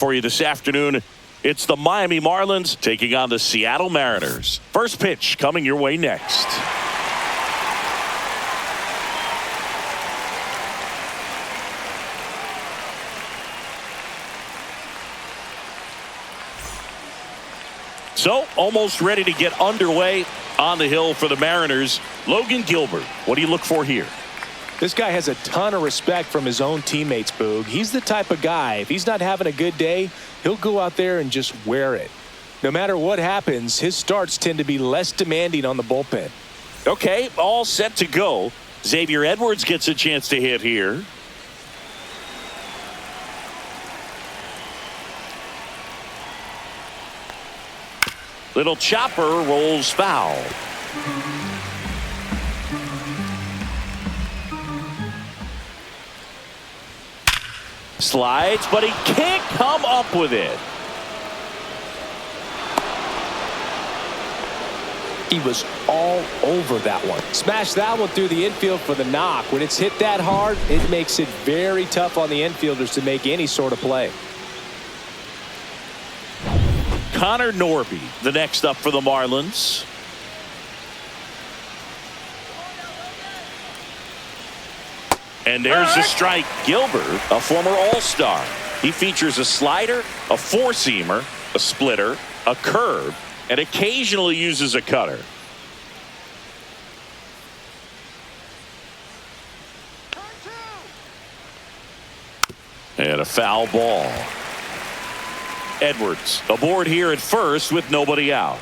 For you this afternoon, it's the Miami Marlins taking on the Seattle Mariners. First pitch coming your way next. So, almost ready to get underway on the hill for the Mariners. Logan Gilbert, what do you look for here? This guy has a ton of respect from his own teammates, Boog. He's the type of guy, if he's not having a good day, he'll go out there and just wear it. No matter what happens, his starts tend to be less demanding on the bullpen. Okay, all set to go. Xavier Edwards gets a chance to hit here. Little chopper rolls foul. Slides, but he can't come up with it. He was all over that one. Smashed that one through the infield for the knock. When it's hit that hard, it makes it very tough on the infielders to make any sort of play. Connor Norby, the next up for the Marlins. And there's the strike. Gilbert, a former All-Star. He features a slider, a four-seamer, a splitter, a curve, and occasionally uses a cutter. And a foul ball. Edwards aboard here at first with nobody out.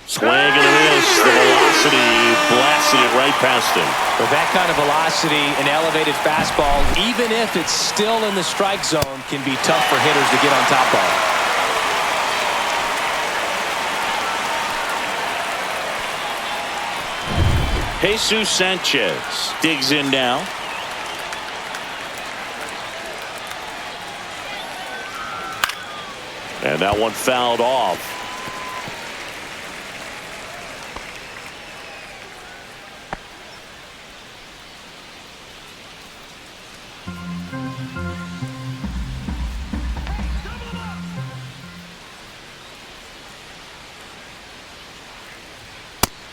Swing and a miss. The velocity blasted it right past him. With that kind of velocity, an elevated fastball, even if it's still in the strike zone, can be tough for hitters to get on top of. Jesus Sanchez digs in now. And that one fouled off.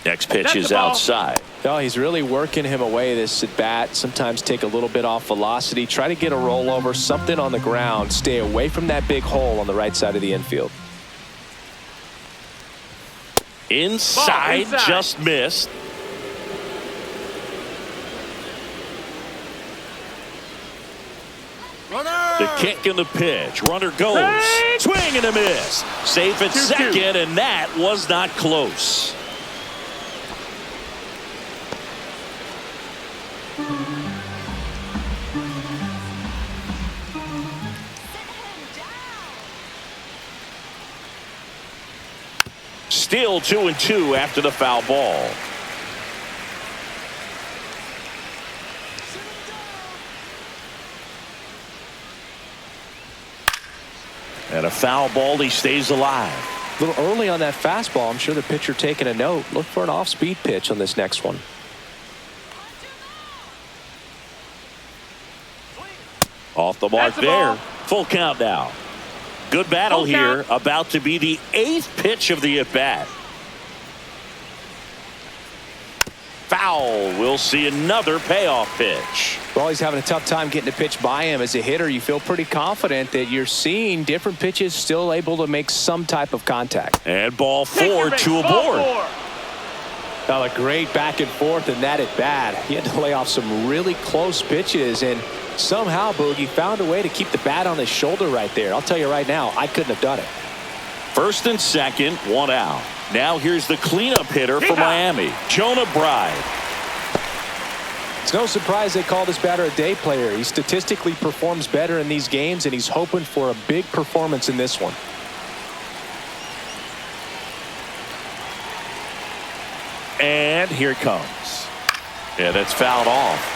Next pitch is outside. Oh, he's really working him away this at bat. Sometimes take a little bit off velocity. Try to get a rollover, something on the ground. Stay away from that big hole on the right side of the infield. Inside. Just missed. The kick and the pitch. Runner goes. Swing and a miss. Safe at second, and that was not close. Still 2-2 after the foul ball. And a foul ball. He stays alive. A little early on that fastball. I'm sure the pitcher taking a note. Look for an off-speed pitch on this next one. Off the mark there. Full count now. Good battle here. About to be the 8th pitch of the at-bat. Foul. We'll see another payoff pitch. Well, he's having a tough time getting a pitch by him. As a hitter, you feel pretty confident that you're seeing different pitches still able to make some type of contact. And ball 4, 2 aboard. Now a great back and forth in that at bat. He had to lay off some really close pitches, and somehow Boogie found a way to keep the bat on his shoulder right there. I'll tell you right now, I couldn't have done it. First and second, one out. Now here's the cleanup hitter for Miami, Jonah Bride. It's no surprise they call this batter a day player. He statistically performs better in these games, and he's hoping for a big performance in this one. And here it comes. Yeah, that's fouled off.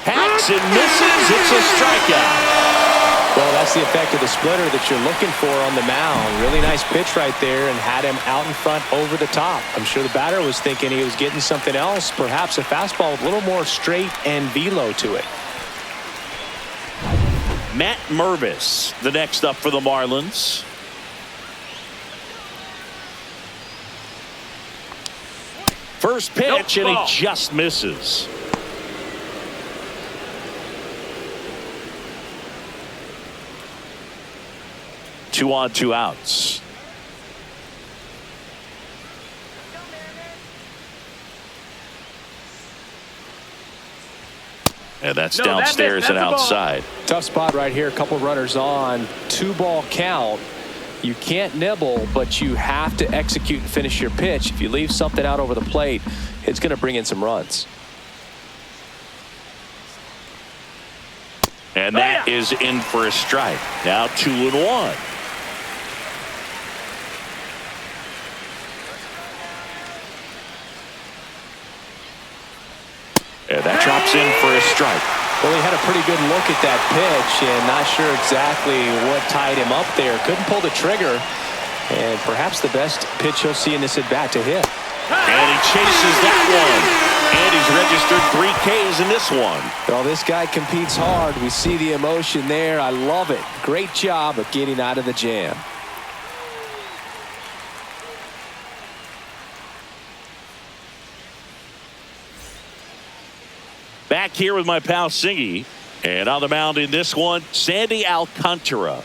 Hacks and misses. It's a strikeout. Well, that's the effect of the splitter that you're looking for on the mound. Really nice pitch right there and had him out in front over the top. I'm sure the batter was thinking he was getting something else, perhaps a fastball with a little more straight and velo to it. Matt Mervis, the next up for the Marlins. First pitch, and he just misses. Two on, two outs. And that's downstairs and outside. Tough spot right here. A couple runners on. 2-ball count. You can't nibble, but you have to execute and finish your pitch. If you leave something out over the plate, it's going to bring in some runs. And that is in for a strike. Now 2-1. And that drops in for a strike. Well, he had a pretty good look at that pitch and not sure exactly what tied him up there. Couldn't pull the trigger. And perhaps the best pitch he'll see in this at-bat to hit. And he chases that one. And he's registered 3 Ks in this one. Well, this guy competes hard. We see the emotion there. I love it. Great job of getting out of the jam. Back here with my pal Singy. And on the mound in this one, Sandy Alcantara.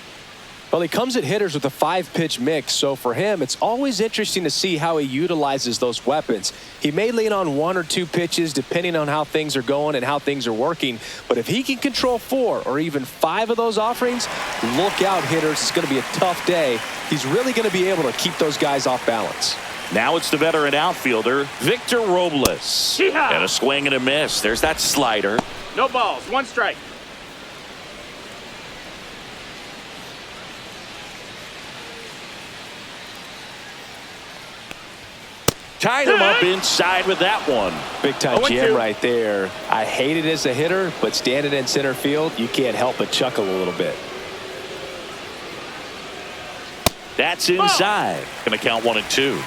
Well, he comes at hitters with a 5-pitch mix, so for him, it's always interesting to see how he utilizes those weapons. He may lean on 1 or 2 pitches depending on how things are going and how things are working, but if he can control 4 or even 5 of those offerings, look out, hitters. It's going to be a tough day. He's really going to be able to keep those guys off balance. Now it's the veteran outfielder, Victor Robles. And a swing and a miss. There's that slider. No balls, 1 strike. Tied him up inside with that one. Big time jam right there. I hate it as a hitter, but standing in center field, you can't help but chuckle a little bit. That's inside. Going to count 1 and 2.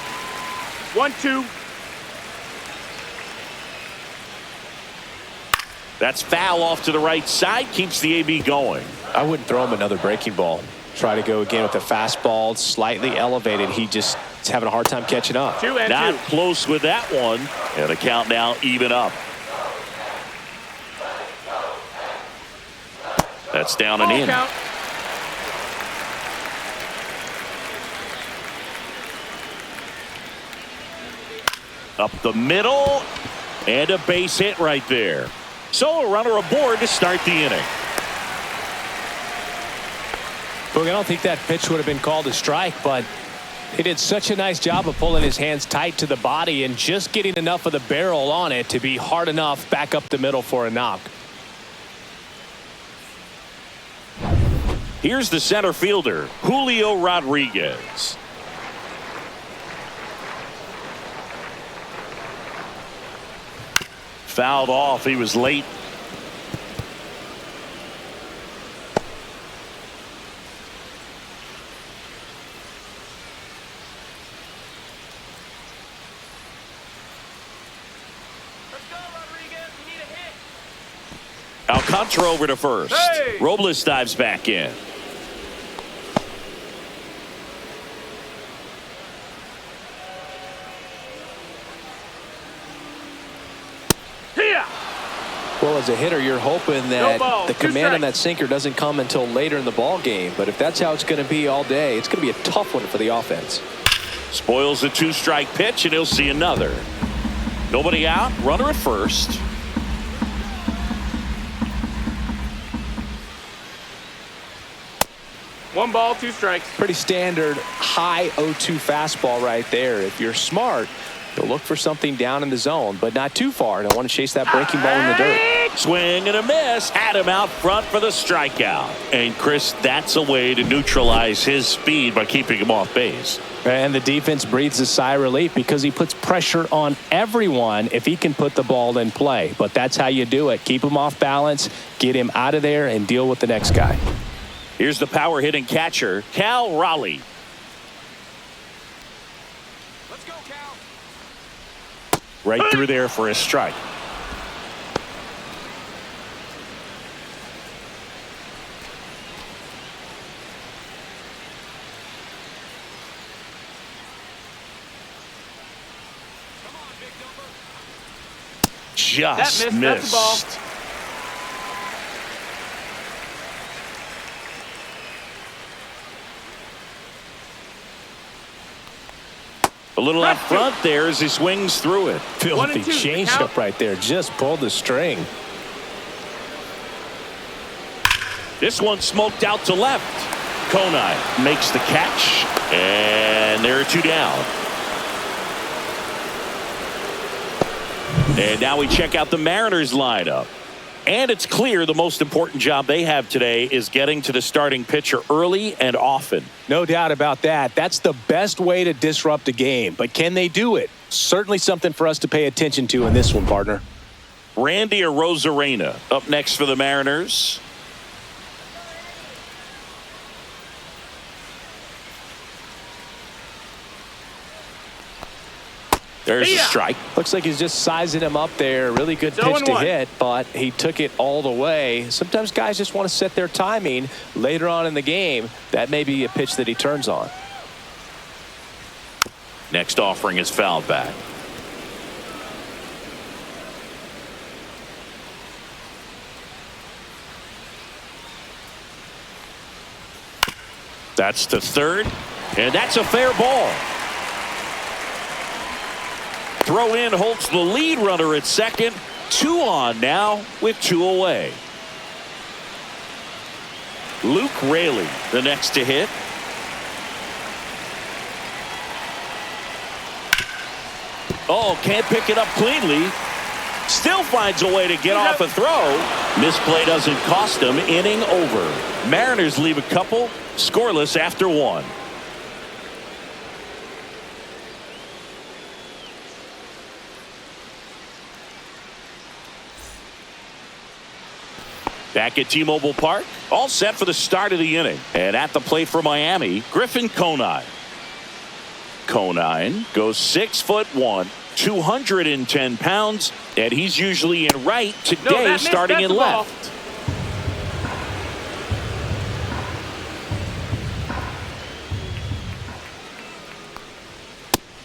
1-2. That's foul off to the right side. Keeps the AB going. I wouldn't throw him another breaking ball. Try to go again with the fastball, slightly elevated. He just is having a hard time catching up. 2 and 2. Not close with that one. And the count now even up. That's down and in. Count. Up the middle. And a base hit right there. So a runner aboard to start the inning. Boog, I don't think that pitch would have been called a strike, but he did such a nice job of pulling his hands tight to the body and just getting enough of the barrel on it to be hard enough back up the middle for a knock. Here's the center fielder, Julio Rodriguez. Fouled off. He was late. Alcantara over to first. Hey! Robles dives back in. Well, as a hitter, you're hoping that ball, the 2 command on strikes. that sinker doesn't come until later in the ball game. But if that's how it's going to be all day, it's going to be a tough one for the offense. Spoils the 2-strike pitch, and he'll see another. Nobody out. Runner at first. One ball, 2 strikes. Pretty standard high 0-2 fastball right there. If you're smart, you'll look for something down in the zone, but not too far. Don't want to chase that breaking ball in the dirt. Swing and a miss. Had him out front for the strikeout. And Chris, that's a way to neutralize his speed by keeping him off base. And the defense breathes a sigh of relief because he puts pressure on everyone if he can put the ball in play. But that's how you do it. Keep him off balance, get him out of there, and deal with the next guy. Here's the power hitting catcher, Cal Raleigh. Let's go, Cal. Right through there for a strike. Just missed. That's the ball. missed. A little up front there as he swings through it. Filthy changeup right there. Just pulled the string. This one smoked out to left. Konai makes the catch, and there are two down. And now we check out the Mariners lineup. And it's clear the most important job they have today is getting to the starting pitcher early and often. No doubt about that. That's the best way to disrupt a game. But can they do it? Certainly something for us to pay attention to in this one, partner. Randy Arozarena up next for the Mariners. There's a strike. Looks like he's just sizing him up there. Really good pitch to hit, but he took it all the way. Sometimes guys just want to set their timing later on in the game. That may be a pitch that he turns on. Next offering is fouled back. That's to third, and that's a fair ball. Throw in holds the lead runner at second. 2 on now with 2 away. Luke Raley the next to hit. Oh, can't pick it up cleanly. Still finds a way to get off a throw. Misplay doesn't cost him. Inning over. Mariners leave a couple scoreless after 1. Back at T-Mobile Park, all set for the start of the inning. And at the plate for Miami, Griffin Konai. Konai goes 6'1", 210 pounds, and he's usually in right today, starting in left.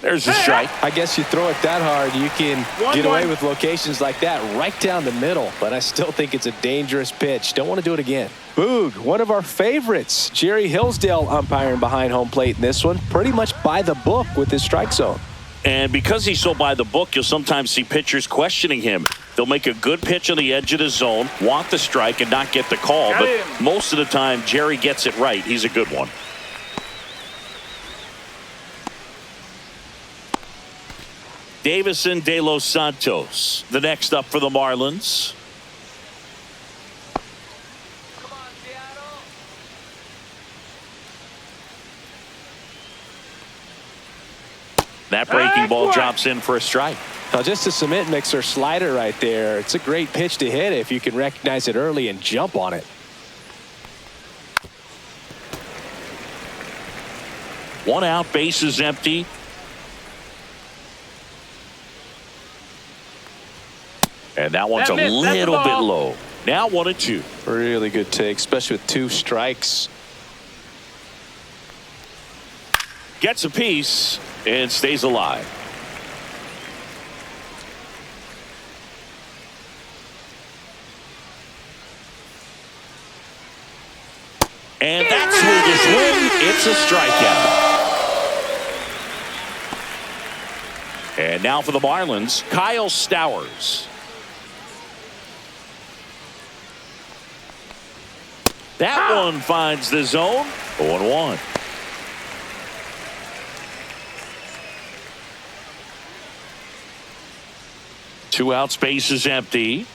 There's a strike. I guess you throw it that hard, you can get away with locations like that right down the middle. But I still think it's a dangerous pitch. Don't want to do it again. Boog, one of our favorites. Jerry Hillsdale umpiring behind home plate in this one. Pretty much by the book with his strike zone. And because he's so by the book, you'll sometimes see pitchers questioning him. They'll make a good pitch on the edge of the zone, want the strike, and not get the call. But most of the time, Jerry gets it right. He's a good one. Davison De Los Santos, the next up for the Marlins. Come on, Seattle. That breaking ball drops in for a strike. Now just a cement mixer slider right there. It's a great pitch to hit if you can recognize it early and jump on it. 1 out, bases empty. And that one's a little bit low. Now 1-2. Really good take, especially with 2 strikes. Gets a piece and stays alive. And that swing is swing. It's a strikeout. And now for the Marlins, Kyle Stowers. That one finds the zone. 0-1. Two out, space is empty.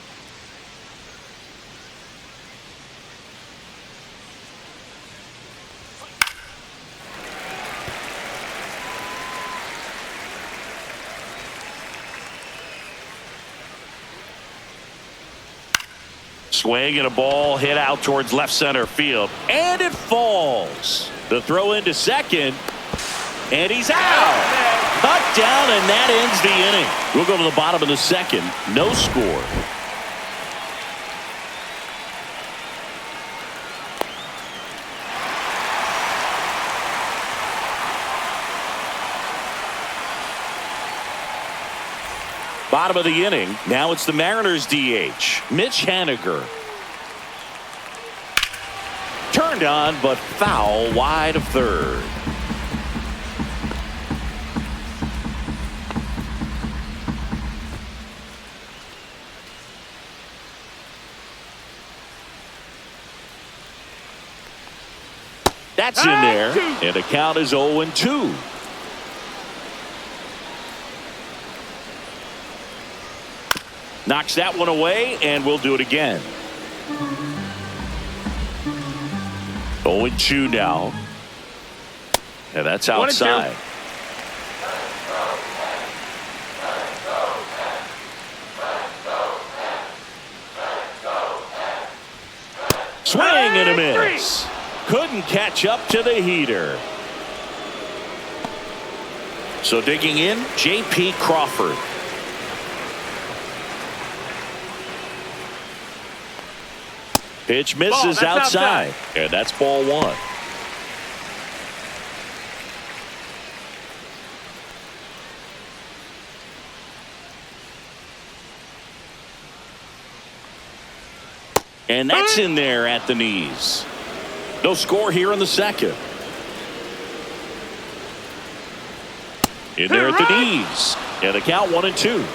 Swing and a ball hit out towards left center field. And it falls. The throw into second. And he's out. Cut down, and that ends the inning. We'll go to the bottom of the second. No score. Bottom of the inning. Now it's the Mariners DH, Mitch Haniger. Turned on, but foul wide of third. That's in there, and the count is 0-2. Knocks that one away, and we'll do it again. 0-2 now. And that's outside. Swing and a miss. Couldn't catch up to the heater. So digging in, J.P. Crawford. Pitch misses outside. And that's ball one. And that's in there at the knees. No score here in the second. In there at the knees. And the count 1-2.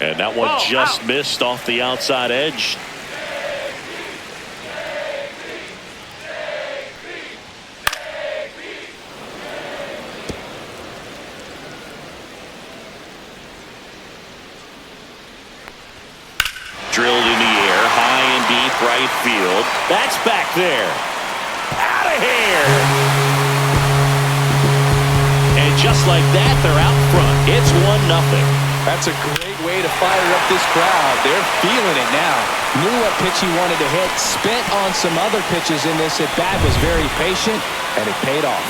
And that one just missed off the outside edge. Drilled in the air, high and deep right field. That's back there. Out of here. And just like that, they're out front. It's 1-0. That's a great way to fire up this crowd. They're feeling it now. Knew what pitch he wanted to hit. Spent on some other pitches in this at-bat. Was very patient, and it paid off.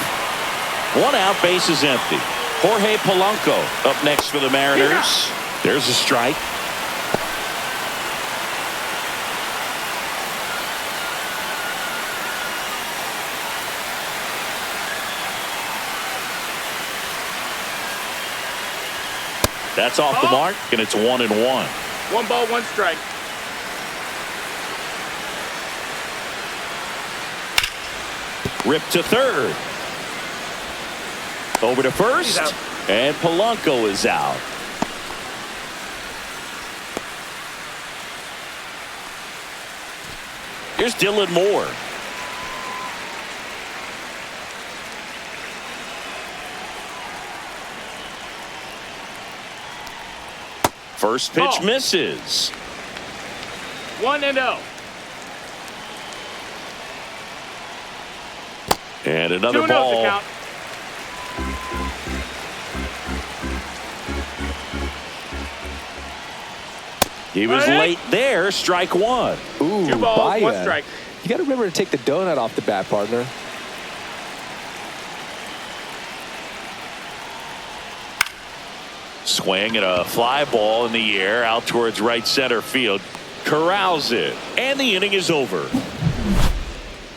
1 out, base is empty. Jorge Polanco up next for the Mariners. There's a strike. That's off the mark, and it's 1-1. 1 ball, 1 strike. Ripped to third. Over to first, and Polanco is out. Here's Dylan Moore. First pitch misses. 1-0. And another ball. He was late there. Strike one. Ooh, 2 balls, 1 strike. You got to remember to take the donut off the bat, partner. Swing and a fly ball in the air out towards right center field. Corrals it, and the inning is over.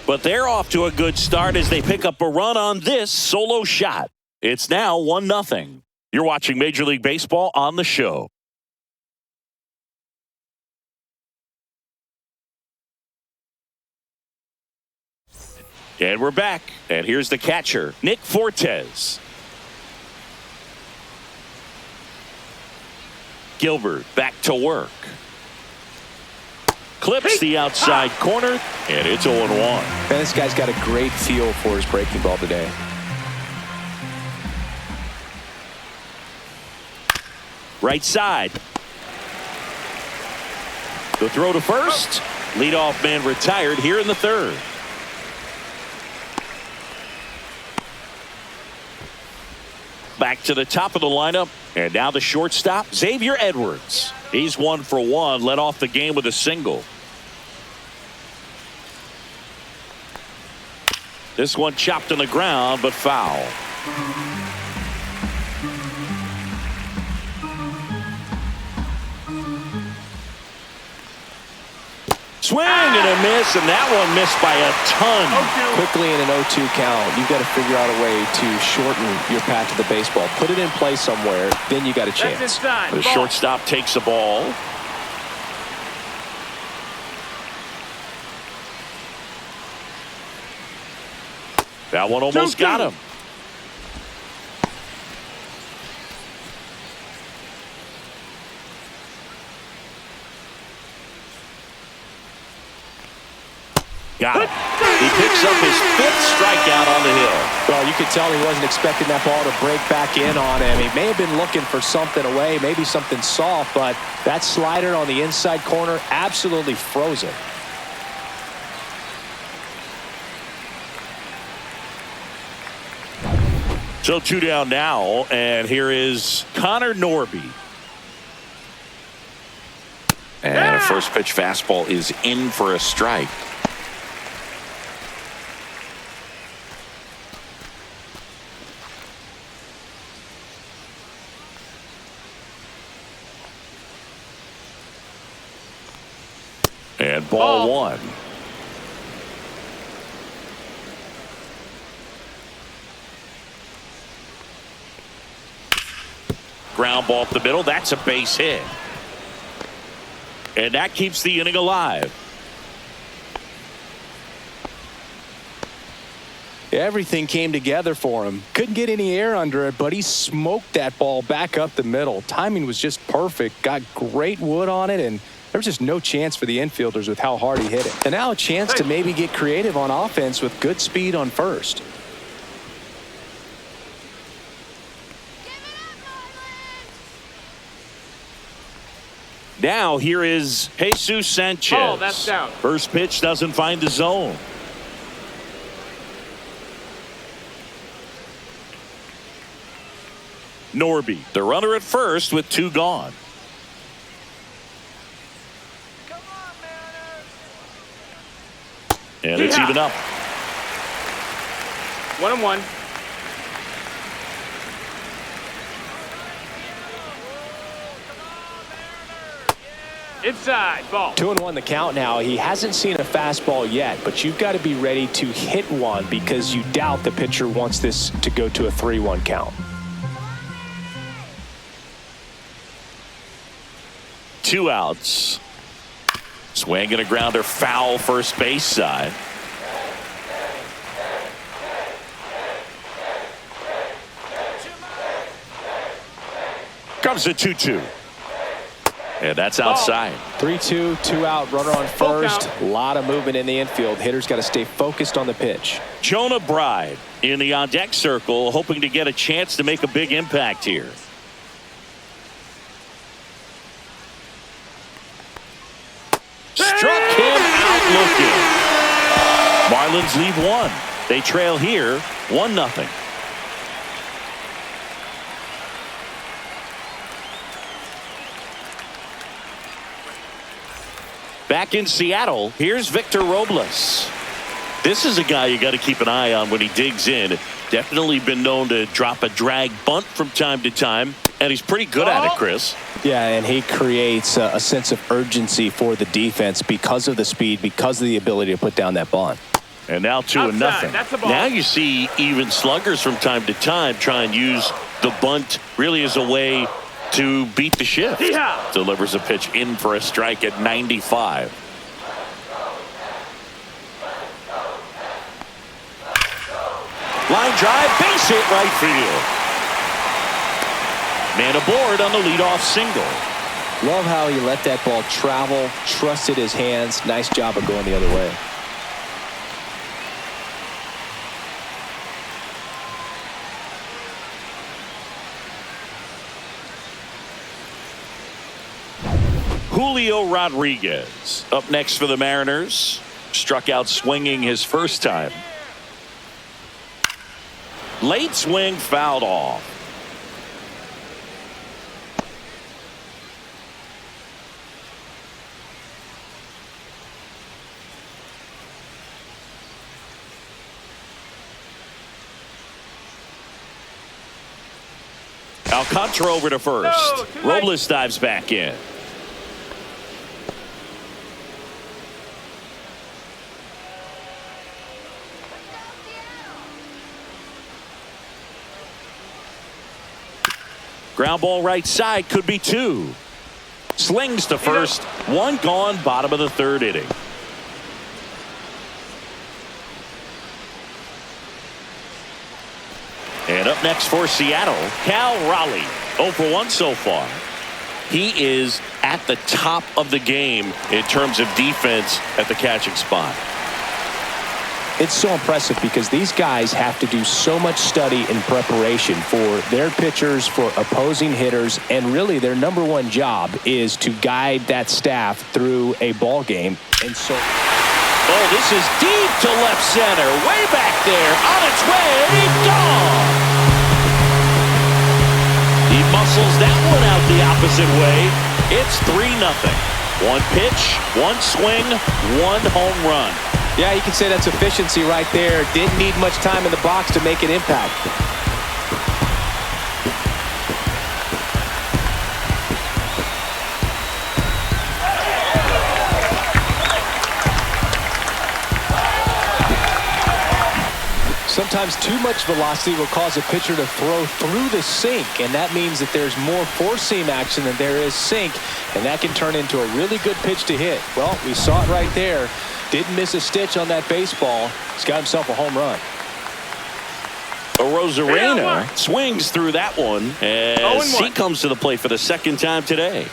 But they're off to a good start as they pick up a run on this solo shot. It's now 1-0. You're watching Major League Baseball on the show. And we're back. And here's the catcher, Nick Fortes. Gilbert back to work. Clips the outside corner, and it's 0-1. Man, this guy's got a great feel for his breaking ball today. Right side. The throw to first. Leadoff man retired here in the third. Back to the top of the lineup, And now the shortstop, Xavier Edwards. He's 1 for 1, led off the game with a single. This one chopped on the ground, but foul. Swing and a miss, and that one missed by a ton. Quickly in an 0-2 count, you've got to figure out a way to shorten your path to the baseball. Put it in play somewhere, then you got a chance. The shortstop takes the ball. That one almost got him. Got it. He picks up his 5th strikeout on the hill. Well, you could tell he wasn't expecting that ball to break back in on him. He may have been looking for something away, maybe something soft, but that slider on the inside corner absolutely froze it. So 2 down now, and here is Connor Norby. And a first pitch fastball is in for a strike. And ball 1. Ground ball up the middle. That's a base hit. And that keeps the inning alive. Everything came together for him. Couldn't get any air under it, but he smoked that ball back up the middle. Timing was just perfect. Got great wood on it, and there was just no chance for the infielders with how hard he hit it. And now a chance to maybe get creative on offense with good speed on first. Now here is Jesus Sanchez. Oh, that's down. First pitch doesn't find the zone. Norby, the runner at first with 2 gone. And it's even up. 1-1. Inside ball. 2-1 the count now. He hasn't seen a fastball yet, but you've got to be ready to hit one because you doubt the pitcher wants this to go to a 3-1 count. 2 outs. Swing and a grounder, foul first base side. Comes the 2-2. And that's outside. 3-2, 2 out, runner on first. A lot of movement in the infield. Hitters got to stay focused on the pitch. Jonah Bride in the on-deck circle, hoping to get a chance to make a big impact here. Struck him out looking. Marlins lead 1. They trail here 1-0. Back in Seattle, here's Victor Robles. This is a guy you got to keep an eye on when he digs in. Definitely been known to drop a drag bunt from time to time, and he's pretty good at it, Chris. Yeah, and he creates a sense of urgency for the defense because of the speed, because of the ability to put down that bunt. And now 2-0. Now you see even sluggers from time to time try and use the bunt really as a way to beat the shift. Yeah. Delivers a pitch in for a strike at 95. Line drive, base hit right field. Man aboard on the leadoff single. Love how he let that ball travel, trusted his hands. Nice job of going the other way. Julio Rodriguez up next for the Mariners. Struck out swinging his first time. Late swing fouled off. Alcantara over to first. No, too late. Robles dives back in. Ground ball right side, could be two. Slings to first. One gone, bottom of the third inning. And up next for Seattle, Cal Raleigh. 0 for 1 so far. He is at the top of the game in terms of defense at the catching spot. It's so impressive because these guys have to do so much study and preparation for their pitchers, for opposing hitters, and really their number one job is to guide that staff through a ball game. And so, oh, this is deep to left center, way back there, on its way, gone. He muscles that one out the opposite way. It's 3-0. One pitch, one swing, one home run. yeah, you can say that's efficiency right there. Didn't need much time in the box to make an impact. Sometimes too much velocity will cause a pitcher to throw through the sink, and that means that there's more four-seam action than there is sink, and that can turn into a really good pitch to hit. Well, we saw it right there. Didn't miss a stitch on that baseball. He's got himself a home run. Rosarena swings through that one as he comes to the plate for the second time today.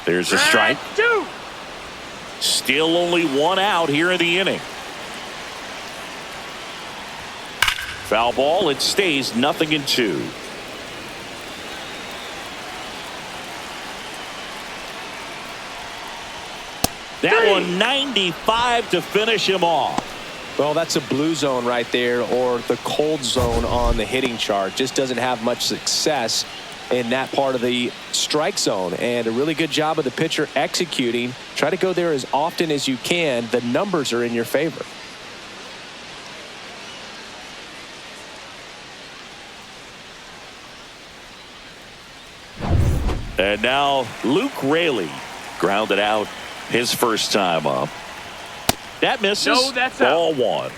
There's a strike. Two. Still only one out here in the inning. Foul ball. It stays 0-2. That one 95 to finish him off. Well, that's a blue zone right there, or the cold zone on the hitting chart. Just doesn't have much success in that part of the strike zone, and a really good job of the pitcher executing. Try to go there as often as you can. The numbers are in your favor. And now Luke Raley grounded out his first time up. That misses. No, that's ball out. one.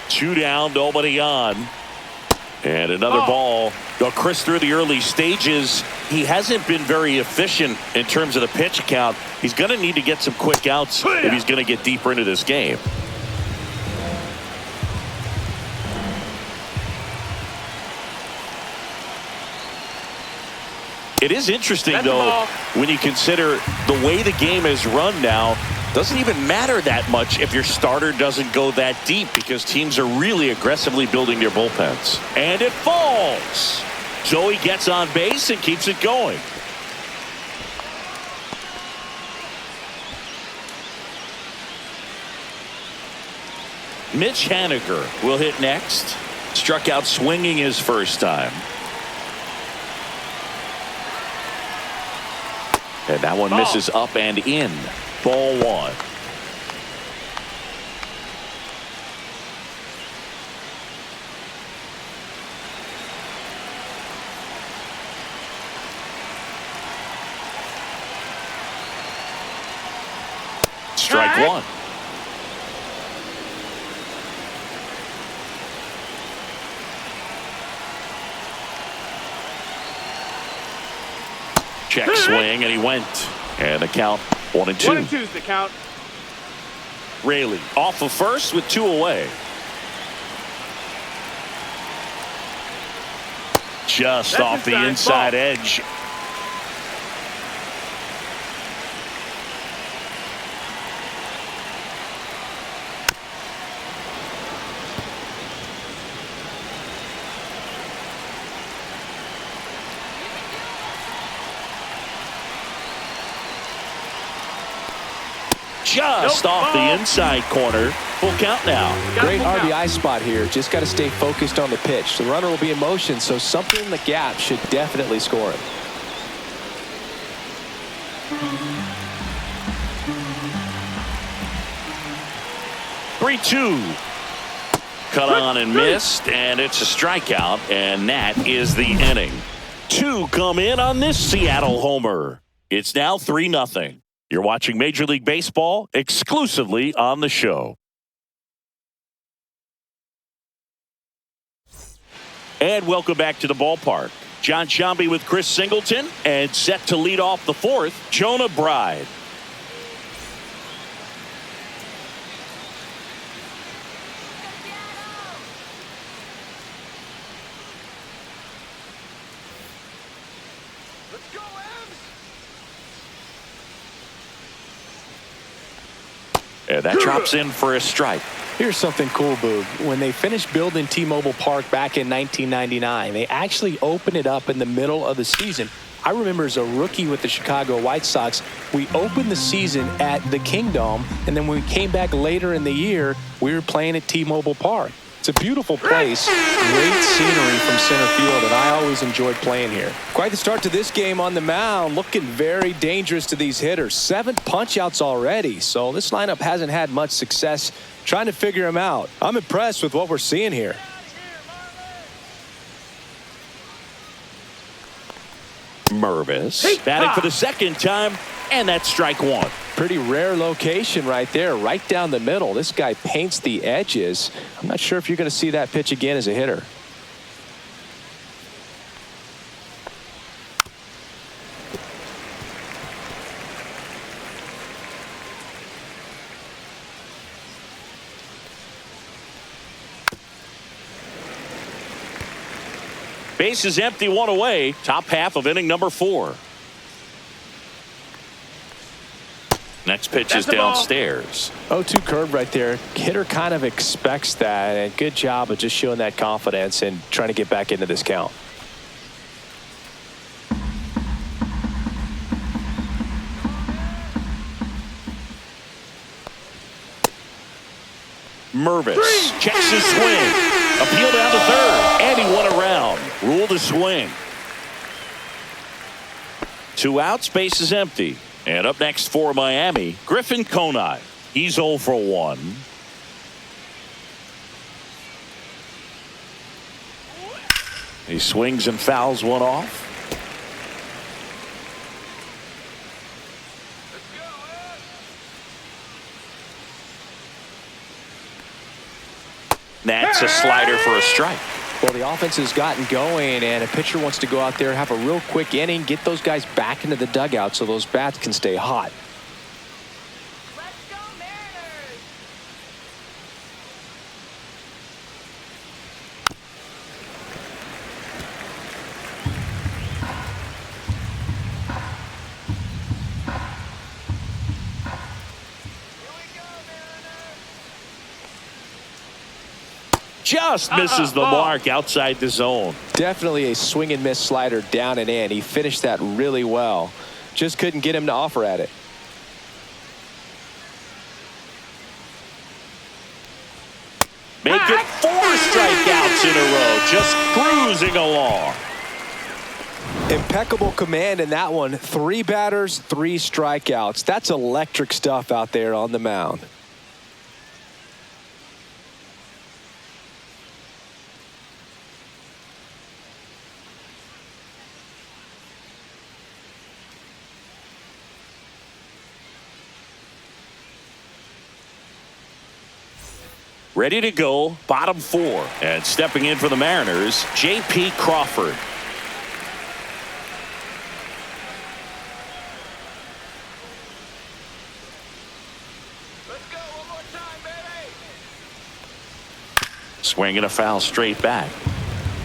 Two down, nobody on. And another ball. Chris, through the early stages, he hasn't been very efficient in terms of the pitch count. He's going to need to get some quick outs if he's going to get deeper into this game. It is interesting, though, when you consider the way the game is run now. Doesn't even matter that much if your starter doesn't go that deep, because teams are really aggressively building their bullpens. And it falls. Joey gets on base and keeps it going. Mitch Haniger will hit next. Struck out swinging his first time. And that one misses up and in. Ball one. Strike one. Check swing, and he went. And the count 1-2. 1-2 is the count. Raley off of first with two away. Just That's off the inside inside ball. edge. Just off the inside corner. Full count now. Great RBI spot here. Just got to stay focused on the pitch. The runner will be in motion, so something in the gap should definitely score him. Three-two. Cut on and missed, and it's a strikeout, and that is the inning. Two come in on this Seattle homer. It's now 3-0. You're watching Major League Baseball exclusively on the show. And welcome back to the ballpark. John Sciambi with Chris Singleton, and set to lead off the fourth, Jonah Bride. And that drops in for a strike. Here's something cool, Boog. When they finished building T-Mobile Park back in 1999, they actually opened it up in the middle of the season. I remember as a rookie with the Chicago White Sox, we opened the season at the Kingdome, and then when we came back later in the year, we were playing at T-Mobile Park. It's a beautiful place, great scenery from center field, and I always enjoyed playing here. Quite the start to this game on the mound, looking very dangerous to these hitters. 7 punch-outs already, so this lineup hasn't had much success trying to figure them out. I'm impressed with what we're seeing here. Mervis batting for the second time, and that's strike one. Pretty rare location right there, right down the middle. This guy paints the edges. I'm not sure if you're going to see that pitch again as a hitter. Base is empty, one away. Top half of inning number 4. Next pitch is downstairs. 0-2 curve right there. Hitter kind of expects that, and good job of just showing that confidence and trying to get back into this count. Mervis checks his swing. Appeal down to third, and he won around. Ruled a swing. 2 outs, base is empty. And up next for Miami, Griffin Conine. He's 0 for 1. He swings and fouls one off. That's a slider for a strike. Well, the offense has gotten going, and a pitcher wants to go out there, have a real quick inning, get those guys back into the dugout so those bats can stay hot. Let's go Mariners! Just misses the mark outside the zone. Definitely a swing and miss slider down and in. He finished that really well. Just couldn't get him to offer at it. Make it 4 strikeouts in a row. Just cruising along. Impeccable command in that one. 3 batters, 3 strikeouts. That's electric stuff out there on the mound. Ready to go, bottom 4. And stepping in for the Mariners, J.P. Crawford. Let's go one more time, baby. Swinging a foul straight back.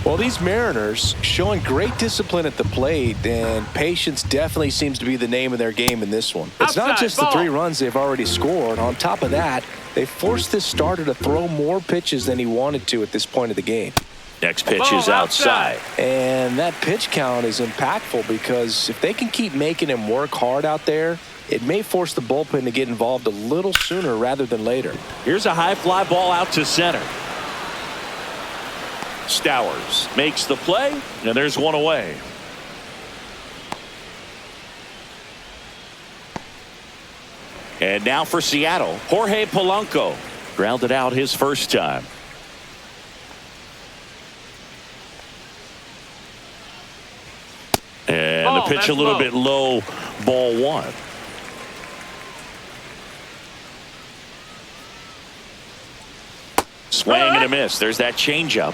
Well, these Mariners showing great discipline at the plate, and patience definitely seems to be the name of their game in this one. It's not just the 3 runs they've already scored. On top of that, they forced this starter to throw more pitches than he wanted to at this point of the game. Next pitch is outside. And that pitch count is impactful because if they can keep making him work hard out there, it may force the bullpen to get involved a little sooner rather than later. Here's a high fly ball out to center. Stowers makes the play, and there's one away. And now for Seattle, Jorge Polanco grounded out his first time. And the pitch a little bit low, ball one. Swing and a miss. There's that changeup.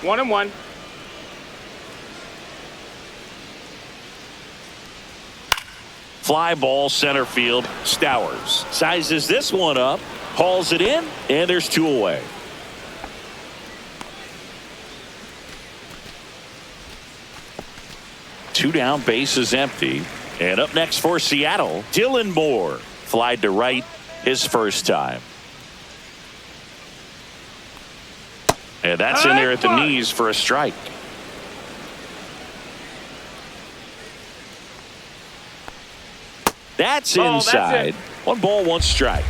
1-1. Fly ball center field. Stowers sizes this one up, hauls it in, and there's two away. Two down, base is empty. And up next for Seattle, Dylan Moore. Flied to right his first time. And that's in there at the knees for a strike. That's inside. One ball, one strike.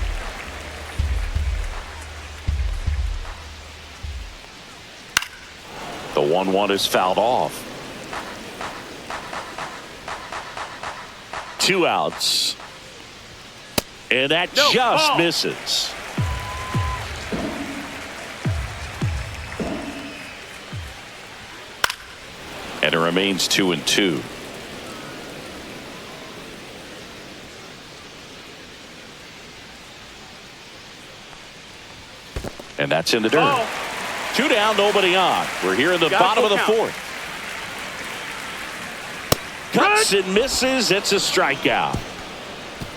The 1-1 is fouled off. Two outs. And that just misses. And it remains 2-2. And that's in the dirt. Two down, nobody on. We're here in the bottom of the fourth. Cuts and misses. It's a strikeout.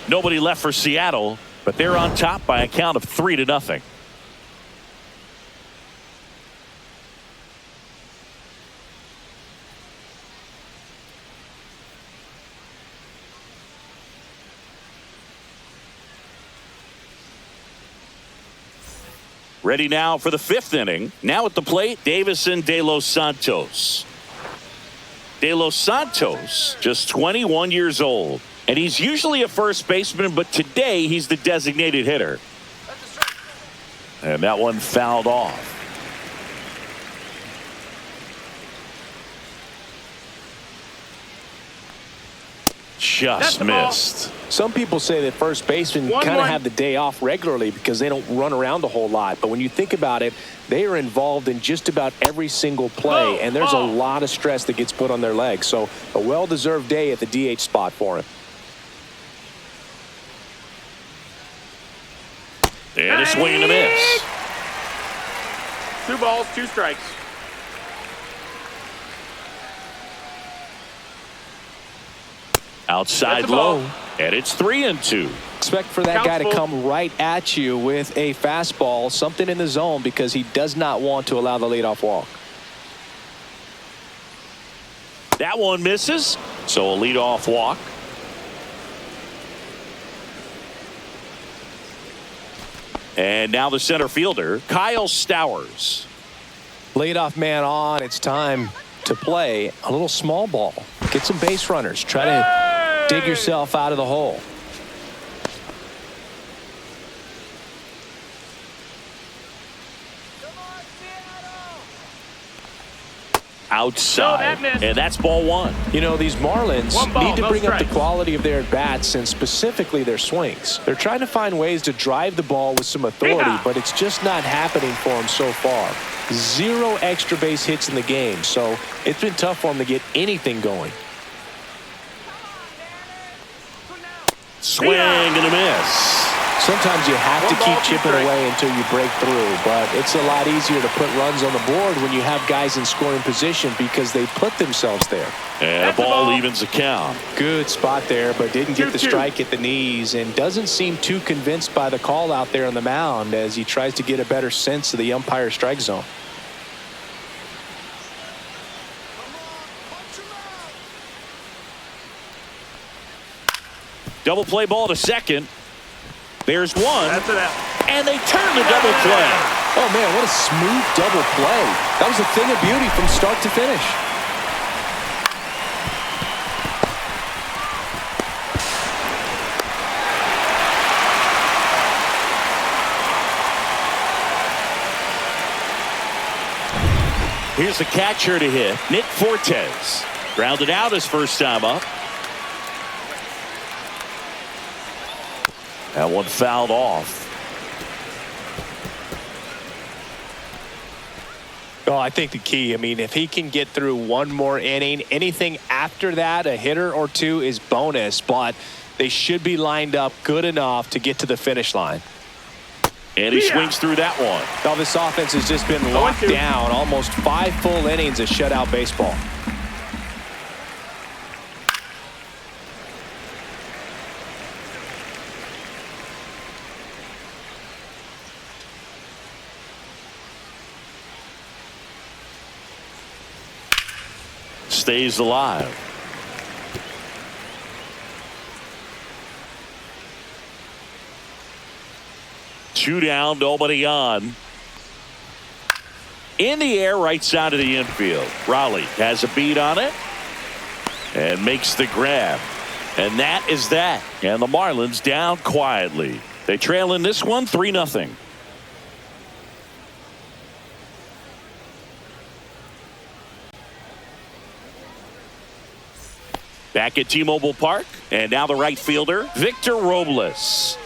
Nobody left for Seattle, but they're on top by a count of 3-0. Ready now for the fifth inning. Now at the plate, Davison De Los Santos. De Los Santos, just 21 years old. And he's usually a first baseman, but today he's the designated hitter. And that one fouled off. Just missed. Some people say that first basemen kind of have the day off regularly because they don't run around a whole lot. But when you think about it, they are involved in just about every single play, and there's a lot of stress that gets put on their legs. So a well-deserved day at the DH spot for him. And a swing and a miss. 2 balls, 2 strikes. Outside low, and it's 3-2. Expect for that guy to come right at you with a fastball, something in the zone, because he does not want to allow the leadoff walk. That one misses, so a leadoff walk. And now the center fielder, Kyle Stowers. Leadoff man on. It's time to play a little small ball. Get some base runners. Try to dig yourself out of the hole. Outside, and that's ball one. You know, these Marlins need to bring up the quality of their at-bats and specifically their swings. They're trying to find ways to drive the ball with some authority, but it's just not happening for them so far. 0 extra base hits in the game, so it's been tough for them to get anything going. Swing and a miss. Sometimes you have to keep chipping away until you break through, but it's a lot easier to put runs on the board when you have guys in scoring position because they put themselves there. And the ball evens the count. Good spot there, but didn't get the strike at the knees and doesn't seem too convinced by the call out there on the mound as he tries to get a better sense of the umpire strike zone. Double play ball to second. There's one. That's it out. And they turn the double play. Oh, man, what a smooth double play. That was a thing of beauty from start to finish. Here's the catcher to hit, Nick Fortes. Grounded out his first time up. That one fouled off. Oh, I think the key, I mean, if he can get through one more inning, anything after that, a hitter or two is bonus, but they should be lined up good enough to get to the finish line. And he swings through that one. Now this offense has just been locked down. Almost 5 full innings of shutout baseball. Stays alive. Two down, nobody on. In the air, right side of the infield. Raleigh has a beat on it and makes the grab. And that is that. And the Marlins down quietly. They trail in this one 3-0. Back at T-Mobile Park, and now the right fielder, Victor Robles.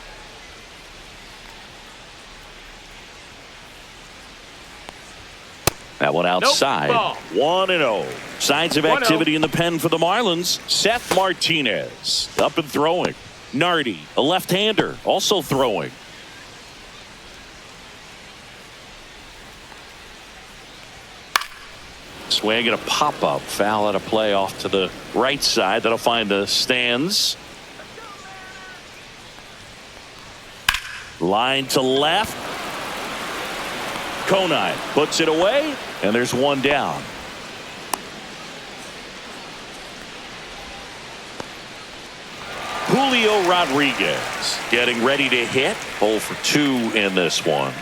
That one outside. 1-0. Signs of activity in the pen for the Marlins. Seth Martinez up and throwing. Nardi, a left-hander, also throwing. Swing and a pop-up. Foul out of play off to the right side. That'll find the stands. Line to left. Conine puts it away, and there's one down. Julio Rodriguez getting ready to hit. 0 for 2 in this one.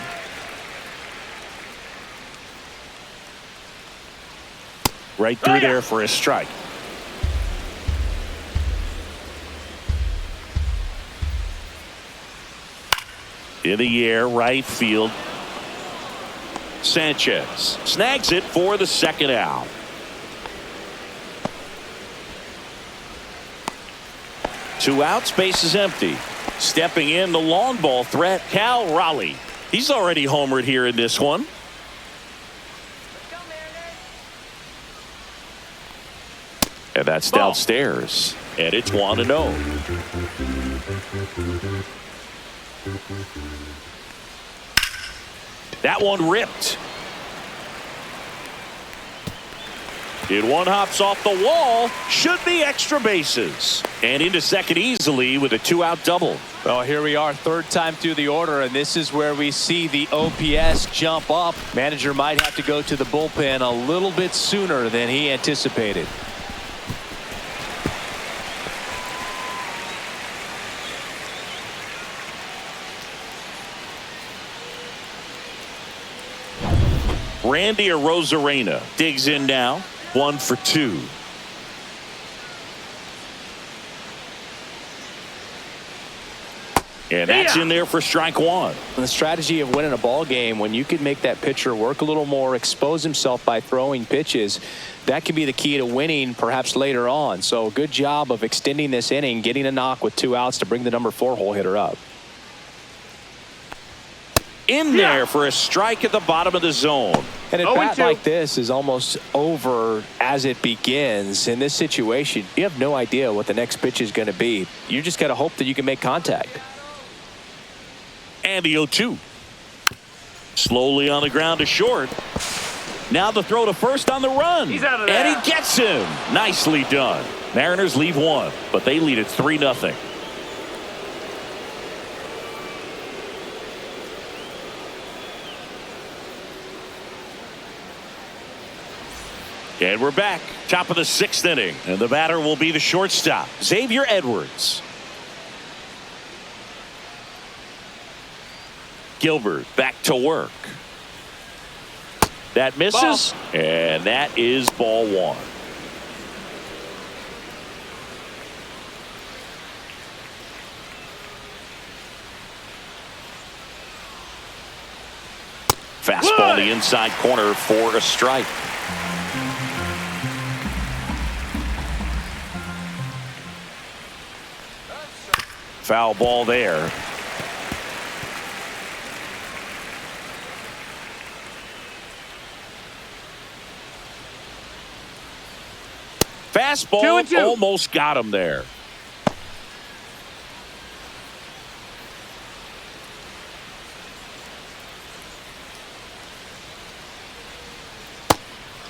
Right through there for a strike. In the air, right field. Sanchez snags it for the second out. Two outs, base is empty. Stepping in the long ball threat, Cal Raleigh. He's already homered here in this one. And that's downstairs. And it's 1-0. That one ripped. And one hops off the wall. Should be extra bases. And into second easily with a 2-out double. Well, here we are, third time through the order, and this is where we see the OPS jump up. Manager might have to go to the bullpen a little bit sooner than he anticipated. Randy Arozarena digs in now. 1 for 2. And that's in there for strike one. The strategy of winning a ball game, when you can make that pitcher work a little more, expose himself by throwing pitches, that can be the key to winning perhaps later on. So good job of extending this inning, getting a knock with 2 outs to bring the number 4 hole hitter up. In there for a strike at the bottom of the zone. And a bat like this is almost over as it begins. In this situation, you have no idea what the next pitch is going to be. You just got to hope that you can make contact. And the 0-2. Slowly on the ground to short. Now the throw to first on the run. He's out of there. And he gets him. Nicely done. Mariners leave 1, but they lead it 3-0. And we're back. Top of the 6th inning. And the batter will be the shortstop, Xavier Edwards. Gilbert back to work. That misses, and that is ball one. Fastball in the inside corner for a strike. Foul ball there. Fastball almost got him there.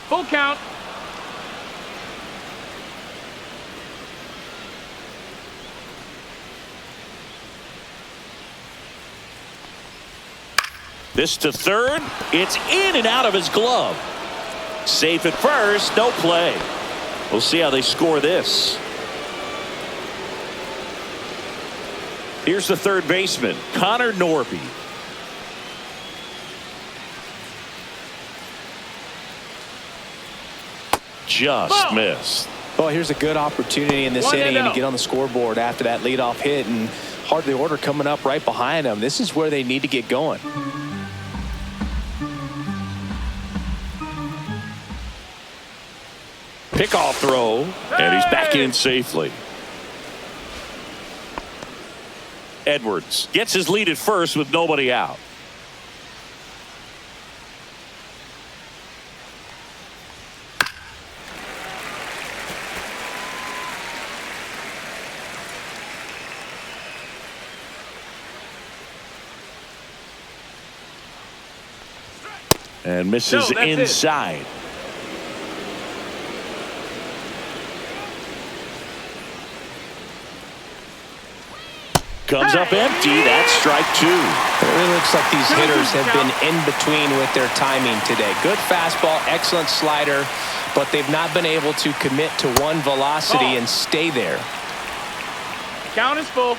Full count. This to third. It's in and out of his glove. Safe at first. No play. We'll see how they score this. Here's the third baseman, Connor Norby. Just missed. Well, here's a good opportunity in this inning to get on the scoreboard after that leadoff hit, and hardly order coming up right behind them. This is where they need to get going. Pickoff throw, and he's back in safely. Edwards gets his lead at first with nobody out. And misses inside. Comes up empty. That's strike two. It really looks like these hitters have been in between with their timing today. Good fastball, excellent slider, but they've not been able to commit to one velocity and stay there. Count is full.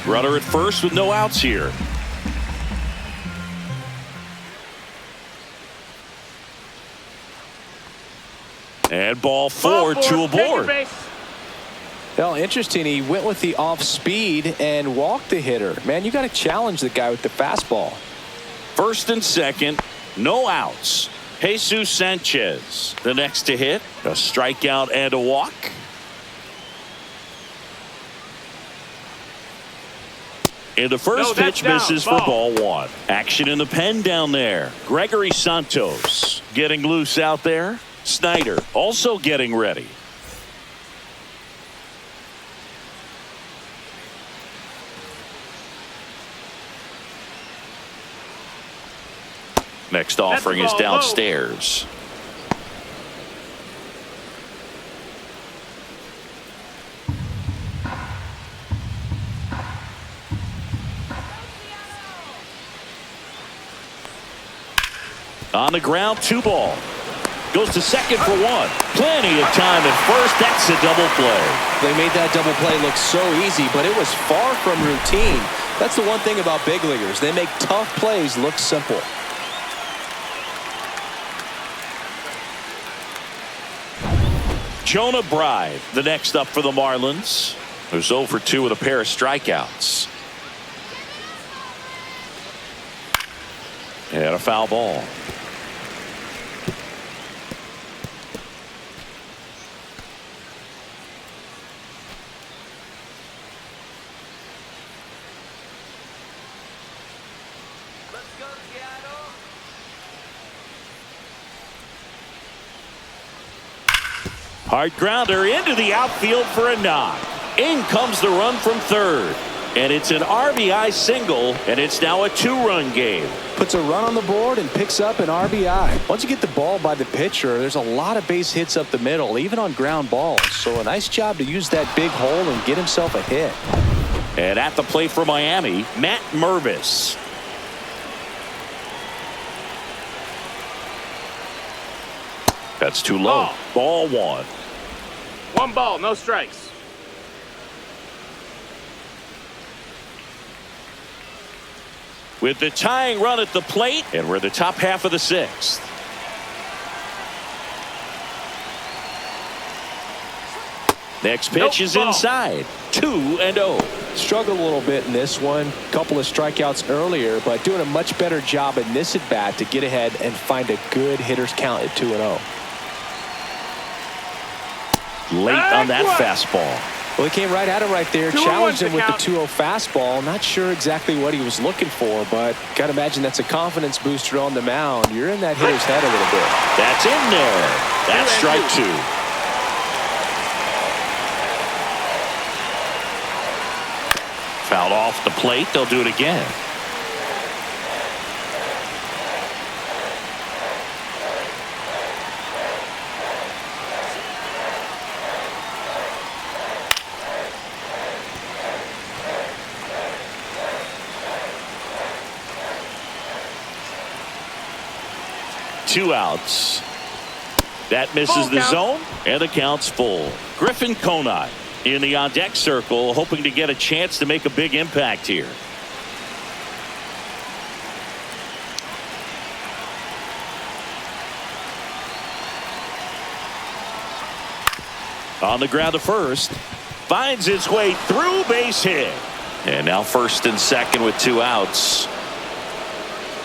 Runner at first with no outs here. And ball four, two aboard. Well, interesting. He went with the off speed and walked the hitter. Man, you got to challenge the guy with the fastball. First and second, no outs. Jesus Sanchez, the next to hit. A strikeout and a walk. And the first pitch misses for ball one. Action in the pen down there. Gregory Santos getting loose out there. Snyder also getting ready. Next offering is downstairs. On the ground, 2 ball. Goes to second for 1. Plenty of time at first. That's a double play. They made that double play look so easy, but it was far from routine. That's the one thing about big leaguers. They make tough plays look simple. Jonah Bride, the next up for the Marlins, who's 0 for 2 with a pair of strikeouts. And a foul ball. Hard grounder into the outfield for a knock. In comes the run from third. And it's an RBI single, and it's now a 2-run game. Puts a run on the board and picks up an RBI. Once you get the ball by the pitcher, there's a lot of base hits up the middle, even on ground balls. So a nice job to use that big hole and get himself a hit. And at the plate for Miami, Matt Mervis. That's too low. Ball 1. 1 ball, no strikes. With the tying run at the plate, and we're the top half of the 6th. Next pitch is inside. 2-0. Struggled a little bit in this one. Couple of strikeouts earlier, but doing a much better job in this at bat to get ahead and find a good hitter's count at 2-0. Late on that fastball. Well, he came right at him right there, 2-1 challenged him with the count. 2-0 fastball. Not sure exactly what he was looking for, but gotta imagine that's a confidence booster on the mound. You're in that hitter's head a little bit. That's in there. That's strike 2. Fouled off the plate. They'll do it again. Two outs. That misses the zone, and the count's full. Griffin Conine in the on-deck circle, hoping to get a chance to make a big impact here. On the ground to first. Finds its way through, base hit. And now first and second with 2 outs.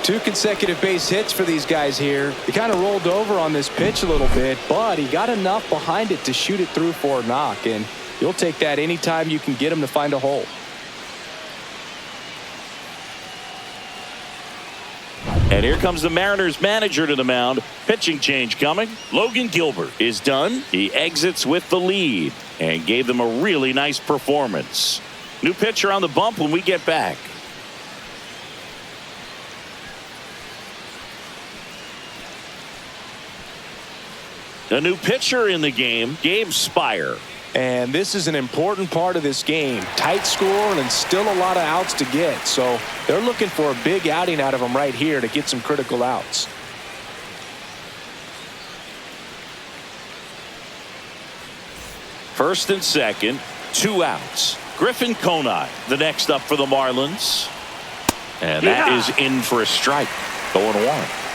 2 consecutive base hits for these guys here. He kind of rolled over on this pitch a little bit, but he got enough behind it to shoot it through for a knock, and you'll take that anytime you can get him to find a hole. And here comes the Mariners manager to the mound. Pitching change coming. Logan Gilbert is done. He exits with the lead and gave them a really nice performance. New pitcher on the bump when we get back. A new pitcher in the game, Gabe Spire. And this is an important part of this game. Tight score and still a lot of outs to get. So they're looking for a big outing out of him right here to get some critical outs. First and second, 2 outs. Griffin Conine, the next up for the Marlins. And that is in for a strike. 0-1.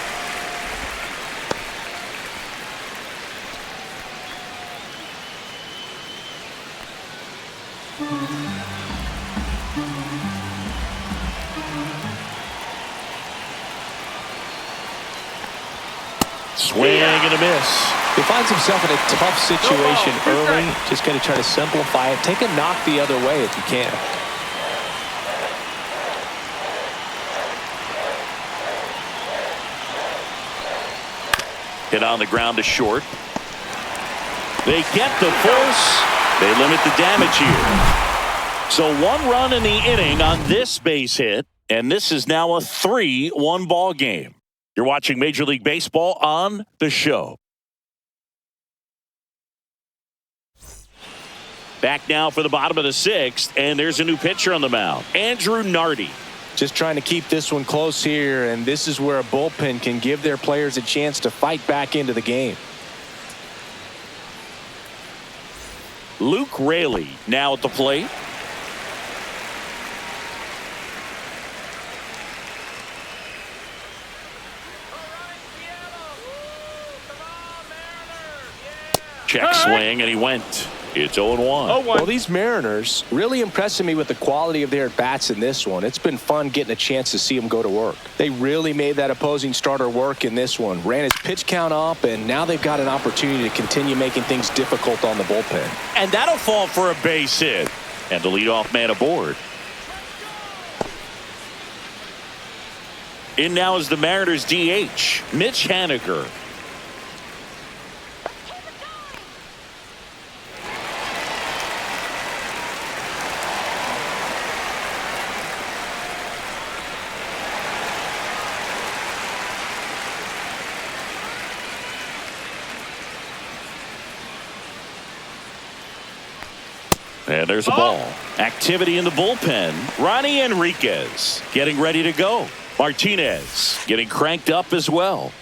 Swing and a miss. He finds himself in a tough situation early. Just going to try to simplify it. Take a knock the other way if you can. Hit on the ground to short. They get the force. They limit the damage here. So 1 run in the inning on this base hit, and this is now a 3-1 ball game. You're watching Major League Baseball on The Show. Back now for the bottom of the 6th, and there's a new pitcher on the mound, Andrew Nardi. Just trying to keep this one close here, and this is where a bullpen can give their players a chance to fight back into the game. Luke Raley now at the plate. Check swing, and he went. It's 0-1. Well, these Mariners really impressing me with the quality of their at-bats in this one. It's been fun getting a chance to see them go to work. They really made that opposing starter work in this one. Ran his pitch count up, and now they've got an opportunity to continue making things difficult on the bullpen. And that'll fall for a base hit. And the leadoff man aboard. In now is the Mariners DH, Mitch Haniger. And there's a ball. Activity in the bullpen. Ronnie Enriquez getting ready to go. Martinez getting cranked up as well.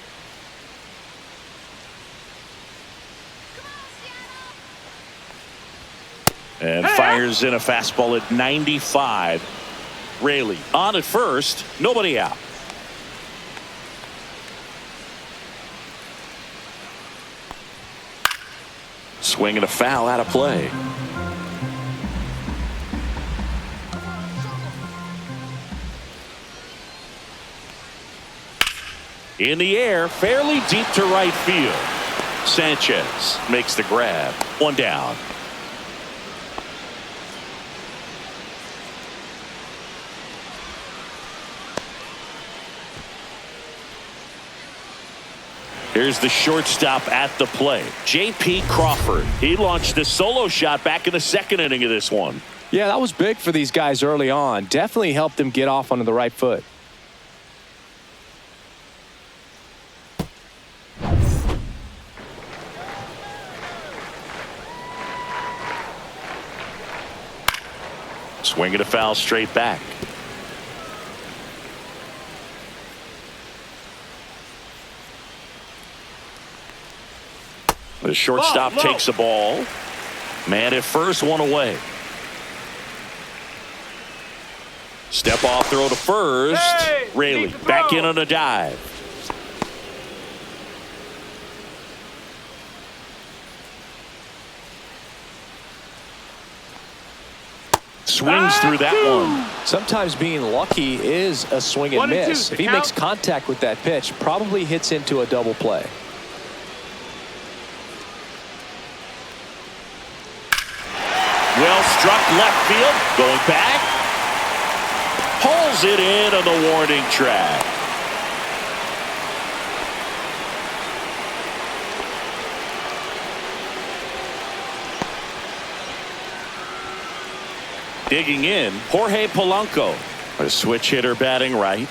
And fires in a fastball at 95. Raley on at first, nobody out. Swing and a foul out of play. In the air, fairly deep to right field. Sanchez makes the grab. One down. Here's the shortstop at the plate, J.P. Crawford. He launched a solo shot back in the second inning of this one. Yeah, that was big for these guys early on. Definitely helped them get off onto the right foot. Swing and a foul straight back. The shortstop takes the ball. Man at first, one away. Step off throw to first. Hey, Raley back in on a dive. Swings through that one. Sometimes being lucky is a swing and miss. If he makes contact with that pitch, probably hits into a double play. Well struck left field. Going back. Pulls it in on the warning track. Digging in, Jorge Polanco. A switch hitter batting right.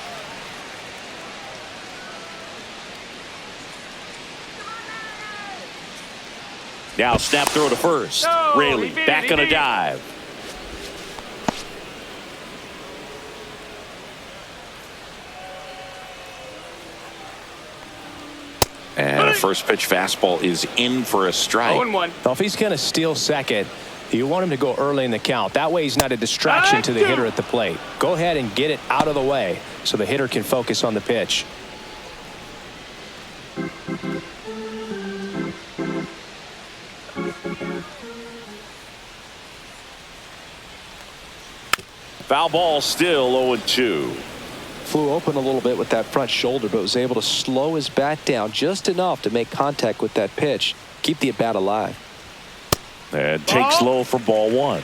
Now snap throw to first. No, Raley he beat back it, on he a beat it. dive. And a first pitch fastball is in for a strike. 0-1. Well, if he's going to steal second, you want him to go early in the count. That way he's not a distraction to the hitter at the plate. Go ahead and get it out of the way so the hitter can focus on the pitch. Foul ball still 0-2. Flew open a little bit with that front shoulder, but was able to slow his bat down just enough to make contact with that pitch. Keep the at-bat alive. And takes low for ball one.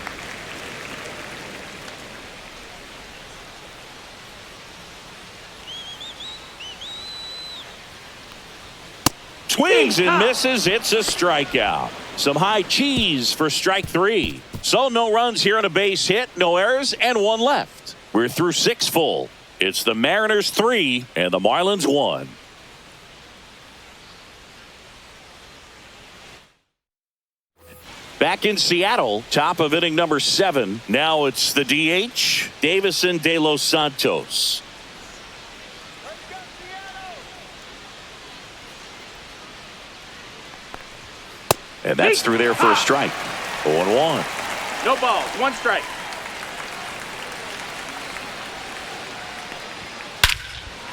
Swings and misses. It's a strikeout. Some high cheese for strike three. So no runs here on a base hit, no errors, and one left. We're through six full. It's the Mariners 3 and the Marlins 1. Back in Seattle, top of inning number 7. Now it's the DH, Davison De Los Santos. And that's through there for a strike. 0-1. No balls, one strike.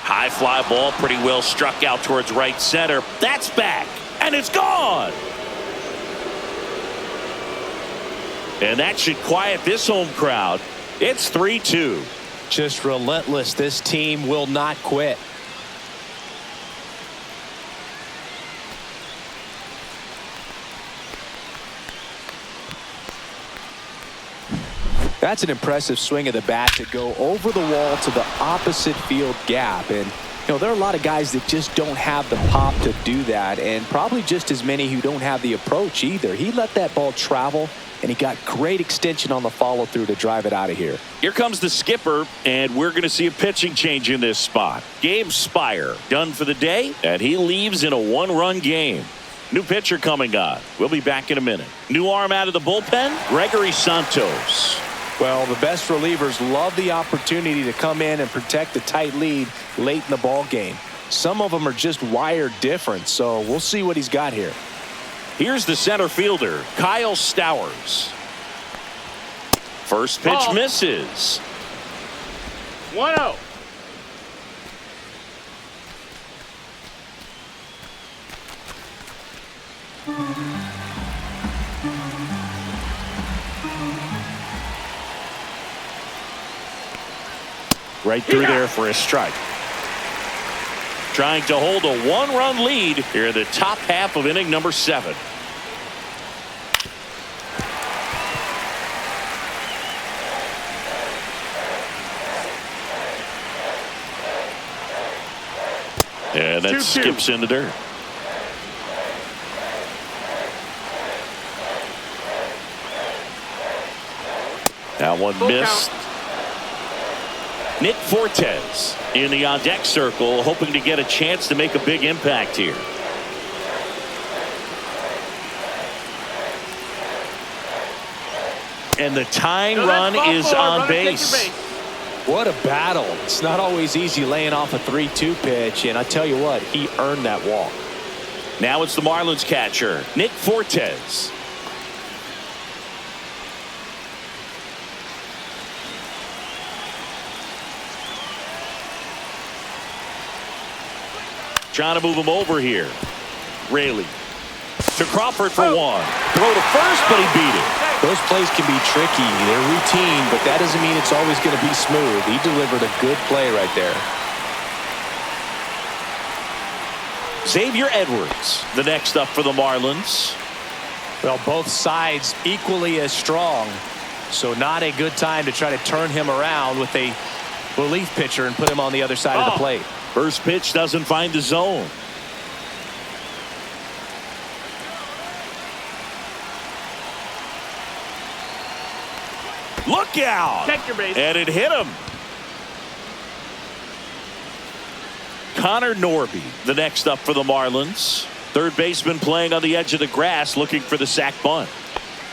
High fly ball, pretty well struck out towards right center. That's back, and it's gone. And that should quiet this home crowd. It's 3-2. Just relentless. This team will not quit. That's an impressive swing of the bat to go over the wall to the opposite field gap. And, you know, there are a lot of guys that just don't have the pop to do that, and probably just as many who don't have the approach either. He let that ball travel, and he got great extension on the follow through to drive it out of here. Here comes the skipper, and we're going to see a pitching change in this spot. Gabe Spire done for the day, and he leaves in a one-run game. New pitcher coming on. We'll be back in a minute. New arm out of the bullpen, Gregory Santos. Well, the best relievers love the opportunity to come in and protect the tight lead late in the ball game. Some of them are just wired different, so we'll see what he's got here. Here's the center fielder, Kyle Stowers. First pitch Ball. misses. 1-0. Right through there for a strike. Trying to hold a one-run lead here in the top half of inning number 7. And that 2-2. skips into dirt. That one Full missed. count. Nick Fortes in the on-deck circle, hoping to get a chance to make a big impact here. And the tying No, that's run ball is four. on Runner take your base. What a battle. It's not always easy laying off a 3-2 pitch, and I tell you what, he earned that walk. Now it's the Marlins catcher, Nick Fortes. Trying to move him over here. Raley to Crawford for one. Throw to first, but he beat it. Those plays can be tricky. They're routine, but that doesn't mean it's always going to be smooth. He delivered a good play right there. Xavier Edwards, the next up for the Marlins. Well, both sides equally as strong, so not a good time to try to turn him around with a relief pitcher and put him on the other side of the plate. First pitch doesn't find the zone. Look out! Check your base. And it hit him. Connor Norby, the next up for the Marlins. Third baseman playing on the edge of the grass, looking for the sac bunt.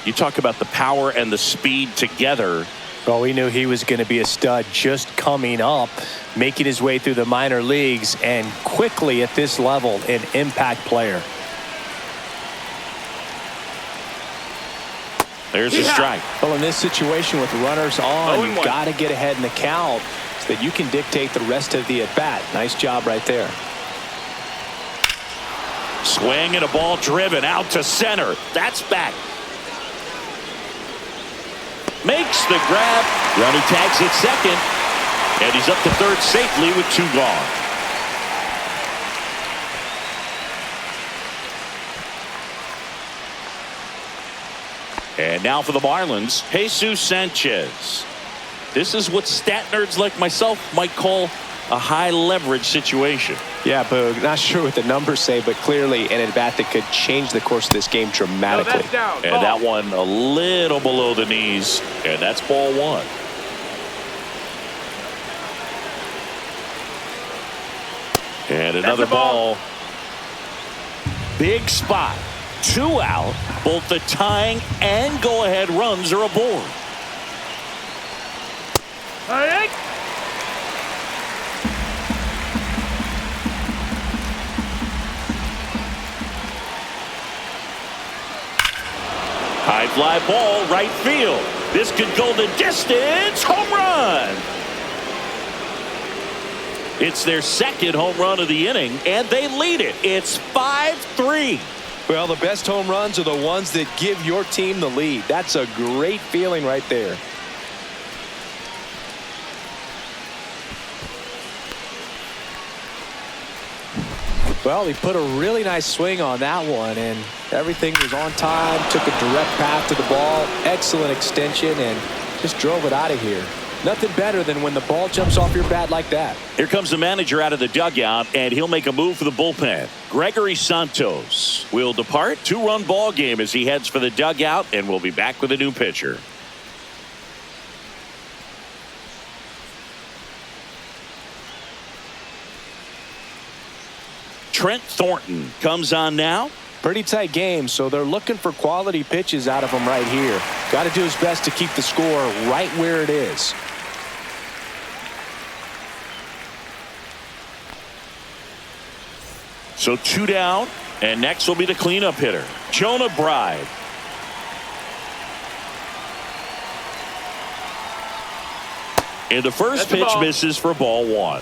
You talk about the power and the speed together. Well, we knew he was going to be a stud just coming up, making his way through the minor leagues, and quickly at this level, an impact player. There's a strike. Well, in this situation with runners on, 0-1. you've got to get ahead in the count so that you can dictate the rest of the at-bat. Nice job right there. Swing and a ball driven out to center. That's back. Makes the grab. Runner tags at second. And he's up to third safely with 2 gone. And now for the Marlins, Jesus Sanchez. This is what stat nerds like myself might call a high leverage situation. Yeah, Boog, not sure what the numbers say, but clearly an at-bat that could change the course of this game No, dramatically. that's down. And Ball. that one a little below the knees, and that's ball 1. And another a ball. Big spot. 2 out. Both the tying and go-ahead runs are aboard. All right. High fly ball, right field. This could go the distance. Home run. It's their second home run of the inning, and they lead it. It's 5-3. Well, the best home runs are the ones that give your team the lead. That's a great feeling right there. Well, he put a really nice swing on that one, and everything was on time, took a direct path to the ball, excellent extension, and just drove it out of here. Nothing better than when the ball jumps off your bat like that. Here comes the manager out of the dugout, and he'll make a move for the bullpen. Gregory Santos will depart. 2-run ball game as he heads for the dugout, and we'll be back with a new pitcher. Trent Thornton comes on now. Pretty tight game, so they're looking for quality pitches out of him right here. Got to do his best to keep the score right where it is. So 2 down, and next will be the cleanup hitter, Jonah Bride. And the first That's a pitch ball. misses for ball one.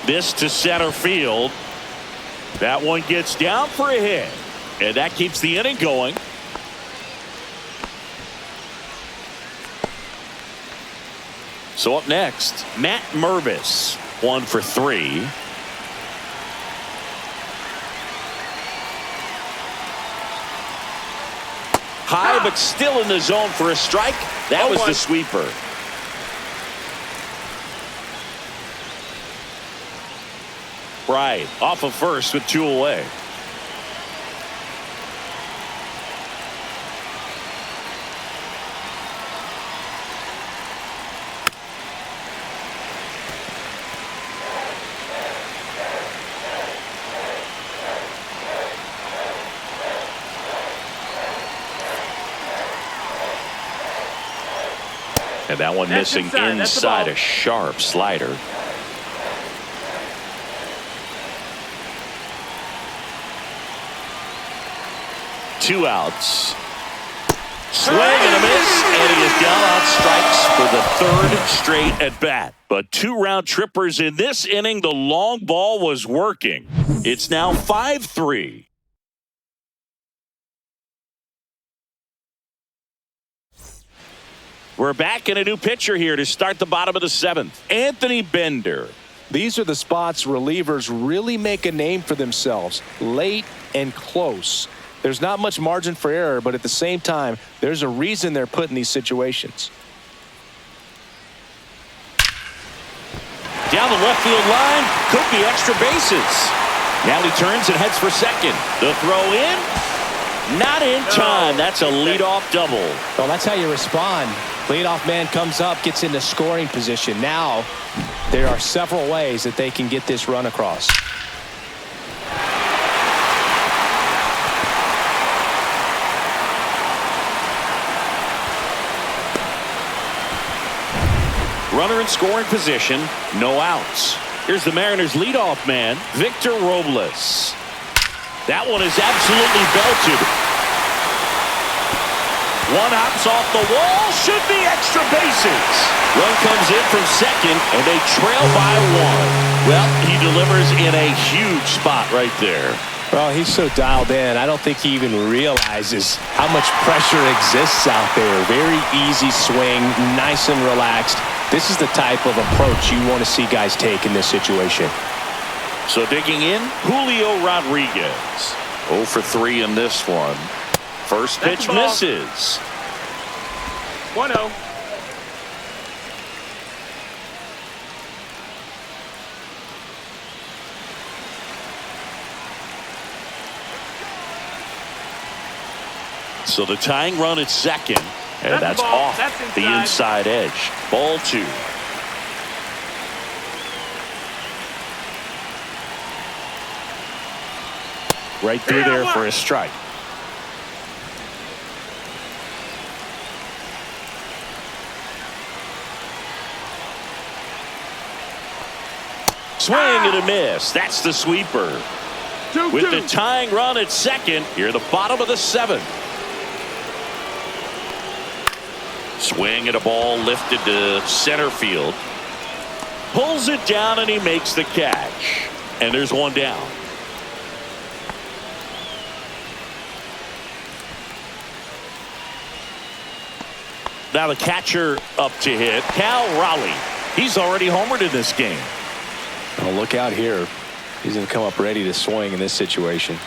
This to center field. That one gets down for a hit. And that keeps the inning going. So up next, Matt Mervis, 1 for 3. High but still in the zone for a strike. That was the sweeper. Right off of first with 2 away. And that one That's missing inside. That's the inside ball. a sharp slider. Two outs. Swing and a miss, and he is down on strikes for the 3rd straight at bat. But 2 round trippers in this inning. The long ball was working. It's now 5-3. We're back in a new pitcher here to start the bottom of the 7th. Anthony Bender. These are the spots relievers really make a name for themselves, late and close. There's not much margin for error, but at the same time, there's a reason they're put in these situations. Down the left field line, could be extra bases. Now he turns and heads for second. The throw in, not in time. That's a leadoff double. Well, that's how you respond. Leadoff man comes up, gets into scoring position. Now, there are several ways that they can get this run across. Runner in scoring position, no outs. Here's the Mariners' leadoff man, Victor Robles. That one is absolutely belted. One hops off the wall, should be extra bases. Run comes in from second, and they trail by 1. Well, he delivers in a huge spot right there. Well, he's so dialed in, I don't think he even realizes how much pressure exists out there. Very easy swing, nice and relaxed. This is the type of approach you want to see guys take in this situation. So digging in, Julio Rodriguez. 0 for 3 in this one. First That's pitch the ball. misses. 1-0. So the tying run at second, and That's that's the ball. off That's the inside edge. Ball 2. Right through there for a strike. Swing and a miss. That's the sweeper. 2-2. With the tying run at second, here the bottom of the 7th. Swing at a ball lifted to center field. Pulls it down and he makes the catch. And there's one down. Now the catcher up to hit, Cal Raleigh. He's already homered in this game. Oh, look out here. He's going to come up ready to swing in this situation.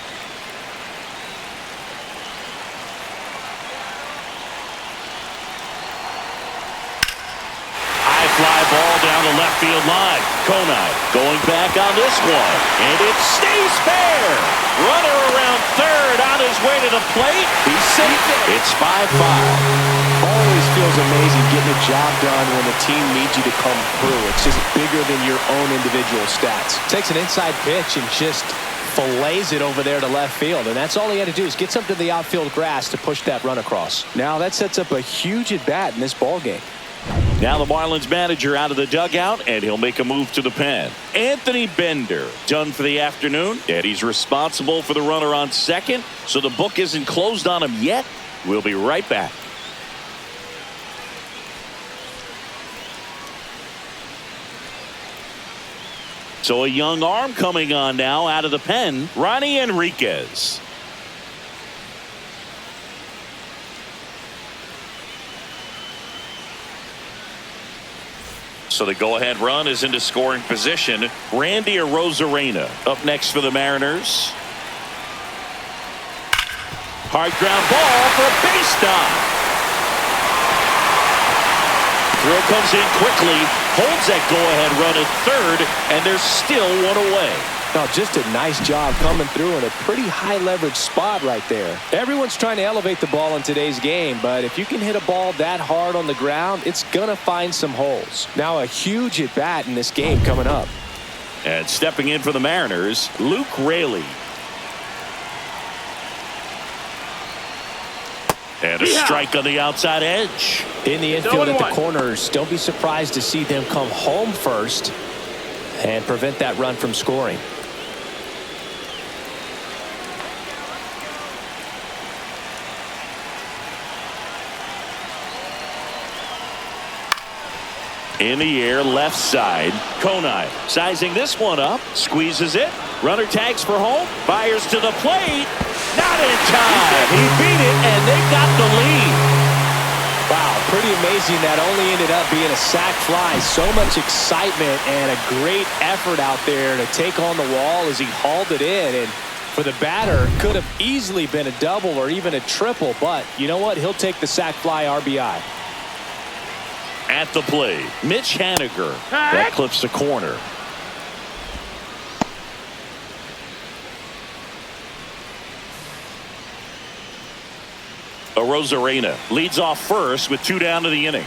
High fly ball down down the left field line. Konai going back on this one. And it stays fair. Runner around third on his way to the plate. He's safe. It's 5-5. Always feels amazing getting a job done when the team needs you to come through. It's just bigger than your own individual stats. Takes an inside pitch and just fillets it over there to left field, and that's all he had to do is get something to the outfield grass to push that run across. Now that sets up a huge at bat in this ball game. Now the Marlins manager out of the dugout, and he'll make a move to the pen. Anthony Bender done for the afternoon, and he's responsible for the runner on second, so the book isn't closed on him yet. We'll be right back. So a young arm coming on now out of the pen, Ronnie Enriquez. So the go-ahead run is into scoring position. Randy Arozarena up next for the Mariners. Hard ground ball for a base stop. Throw comes in quickly, holds that go-ahead run at third, and there's still one away. Now, just a nice job coming through in a pretty high-leverage spot right there. Everyone's trying to elevate the ball in today's game, but if you can hit a ball that hard on the ground, it's going to find some holes. Now, a huge at-bat in this game coming up. And stepping in for the Mariners, Luke Raley. And a strike on the outside edge. In the infield at the corners, don't be surprised to see them come home first and prevent that run from scoring. In the air, left side. Konai sizing this one up, squeezes it. Runner tags for home, fires to the plate. Not in time. He beat it, and they got the lead. Wow, pretty amazing that only ended up being a sac fly. So much excitement and a great effort out there to take on the wall as he hauled it in. And for the batter, could have easily been a double or even a triple. But you know what? He'll take the sac fly RBI. At the plate, Mitch Haniger. That clips the corner. Arozarena leads off first with 2 down to the inning.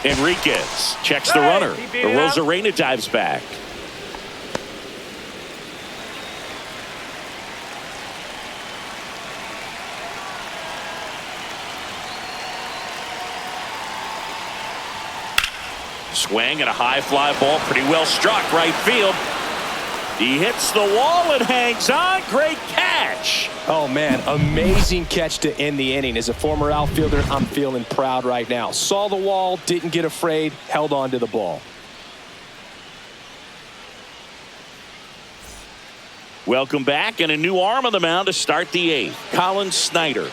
Enriquez checks the runner. Arozarena dives back. Swing and a high fly ball, pretty well struck right field. He hits the wall and hangs on. Great catch. Oh, man, amazing catch to end the inning. As a former outfielder, I'm feeling proud right now. Saw the wall, didn't get afraid, held on to the ball. Welcome back, and a new arm on the mound to start the 8th. Colin Snyder.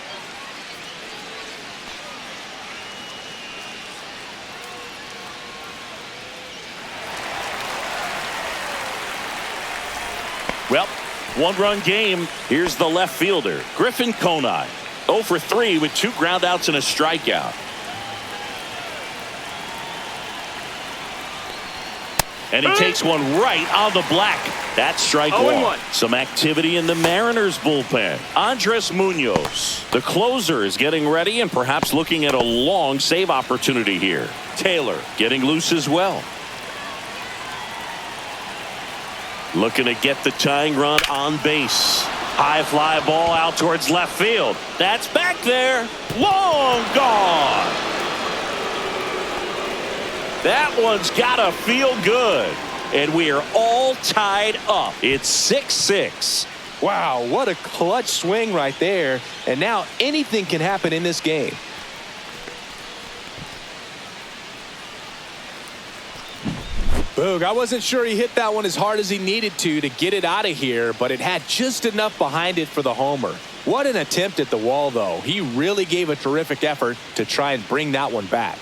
Well, 1-run game. Here's the left fielder, Griffin Konai. 0 for 3 with 2 groundouts and a strikeout. And he takes one right on the black. That's strike 1. Some activity in the Mariners bullpen. Andres Munoz, the closer, is getting ready and perhaps looking at a long save opportunity here. Taylor getting loose as well. Looking to get the tying run on base. High fly ball out towards left field. That's back there. Long gone. That one's got to feel good. And we are all tied up. It's 6-6. Wow, what a clutch swing right there. And now anything can happen in this game. Boog, I wasn't sure he hit that one as hard as he needed to get it out of here, but it had just enough behind it for the homer. What an attempt at the wall, though. He really gave a terrific effort to try and bring that one back.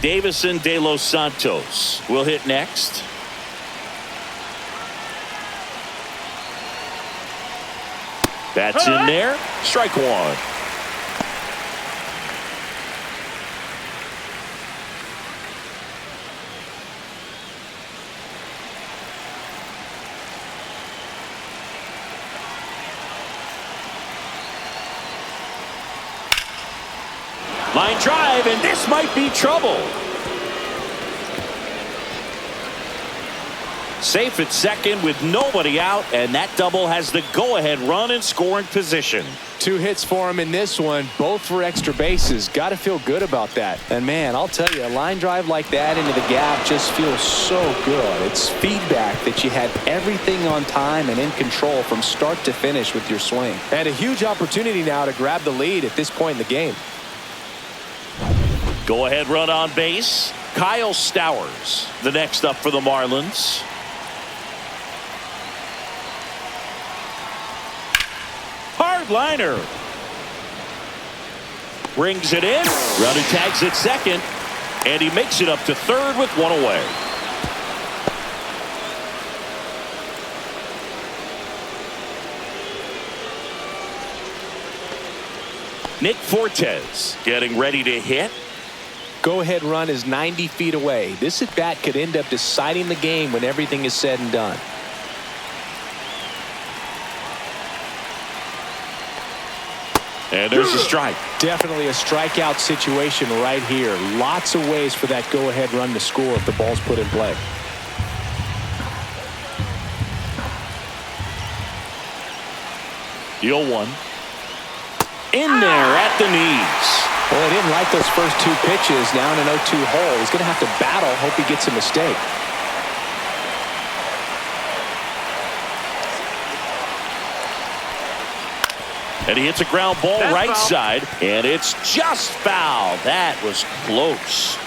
Davison De Los Santos will hit next. That's in there. Strike 1. Line drive, and this might be trouble. Safe at second with nobody out, and that double has the go-ahead run in scoring position. 2 hits for him in this one, both for extra bases. Got to feel good about that. And man, I'll tell you, a line drive like that into the gap just feels so good. It's feedback that you had everything on time and in control from start to finish with your swing. And a huge opportunity now to grab the lead at this point in the game. Go-ahead run on base. Kyle Stowers, the next up for the Marlins. Hard liner. Brings it in. Runner tags at second. And he makes it up to third with 1 away. Nick Fortes getting ready to hit. Go-ahead run is 90 feet away. This at bat could end up deciding the game when everything is said and done. And there's a strike. Definitely a strikeout situation right here. Lots of ways for that go-ahead run to score if the ball's put in play. The 0-1. In there at the knees. Well, he didn't like those first 2 pitches. Now in an 0-2 hole. He's going to have to battle. Hope he gets a mistake. And he hits a ground ball right side. And it's just foul. That was close.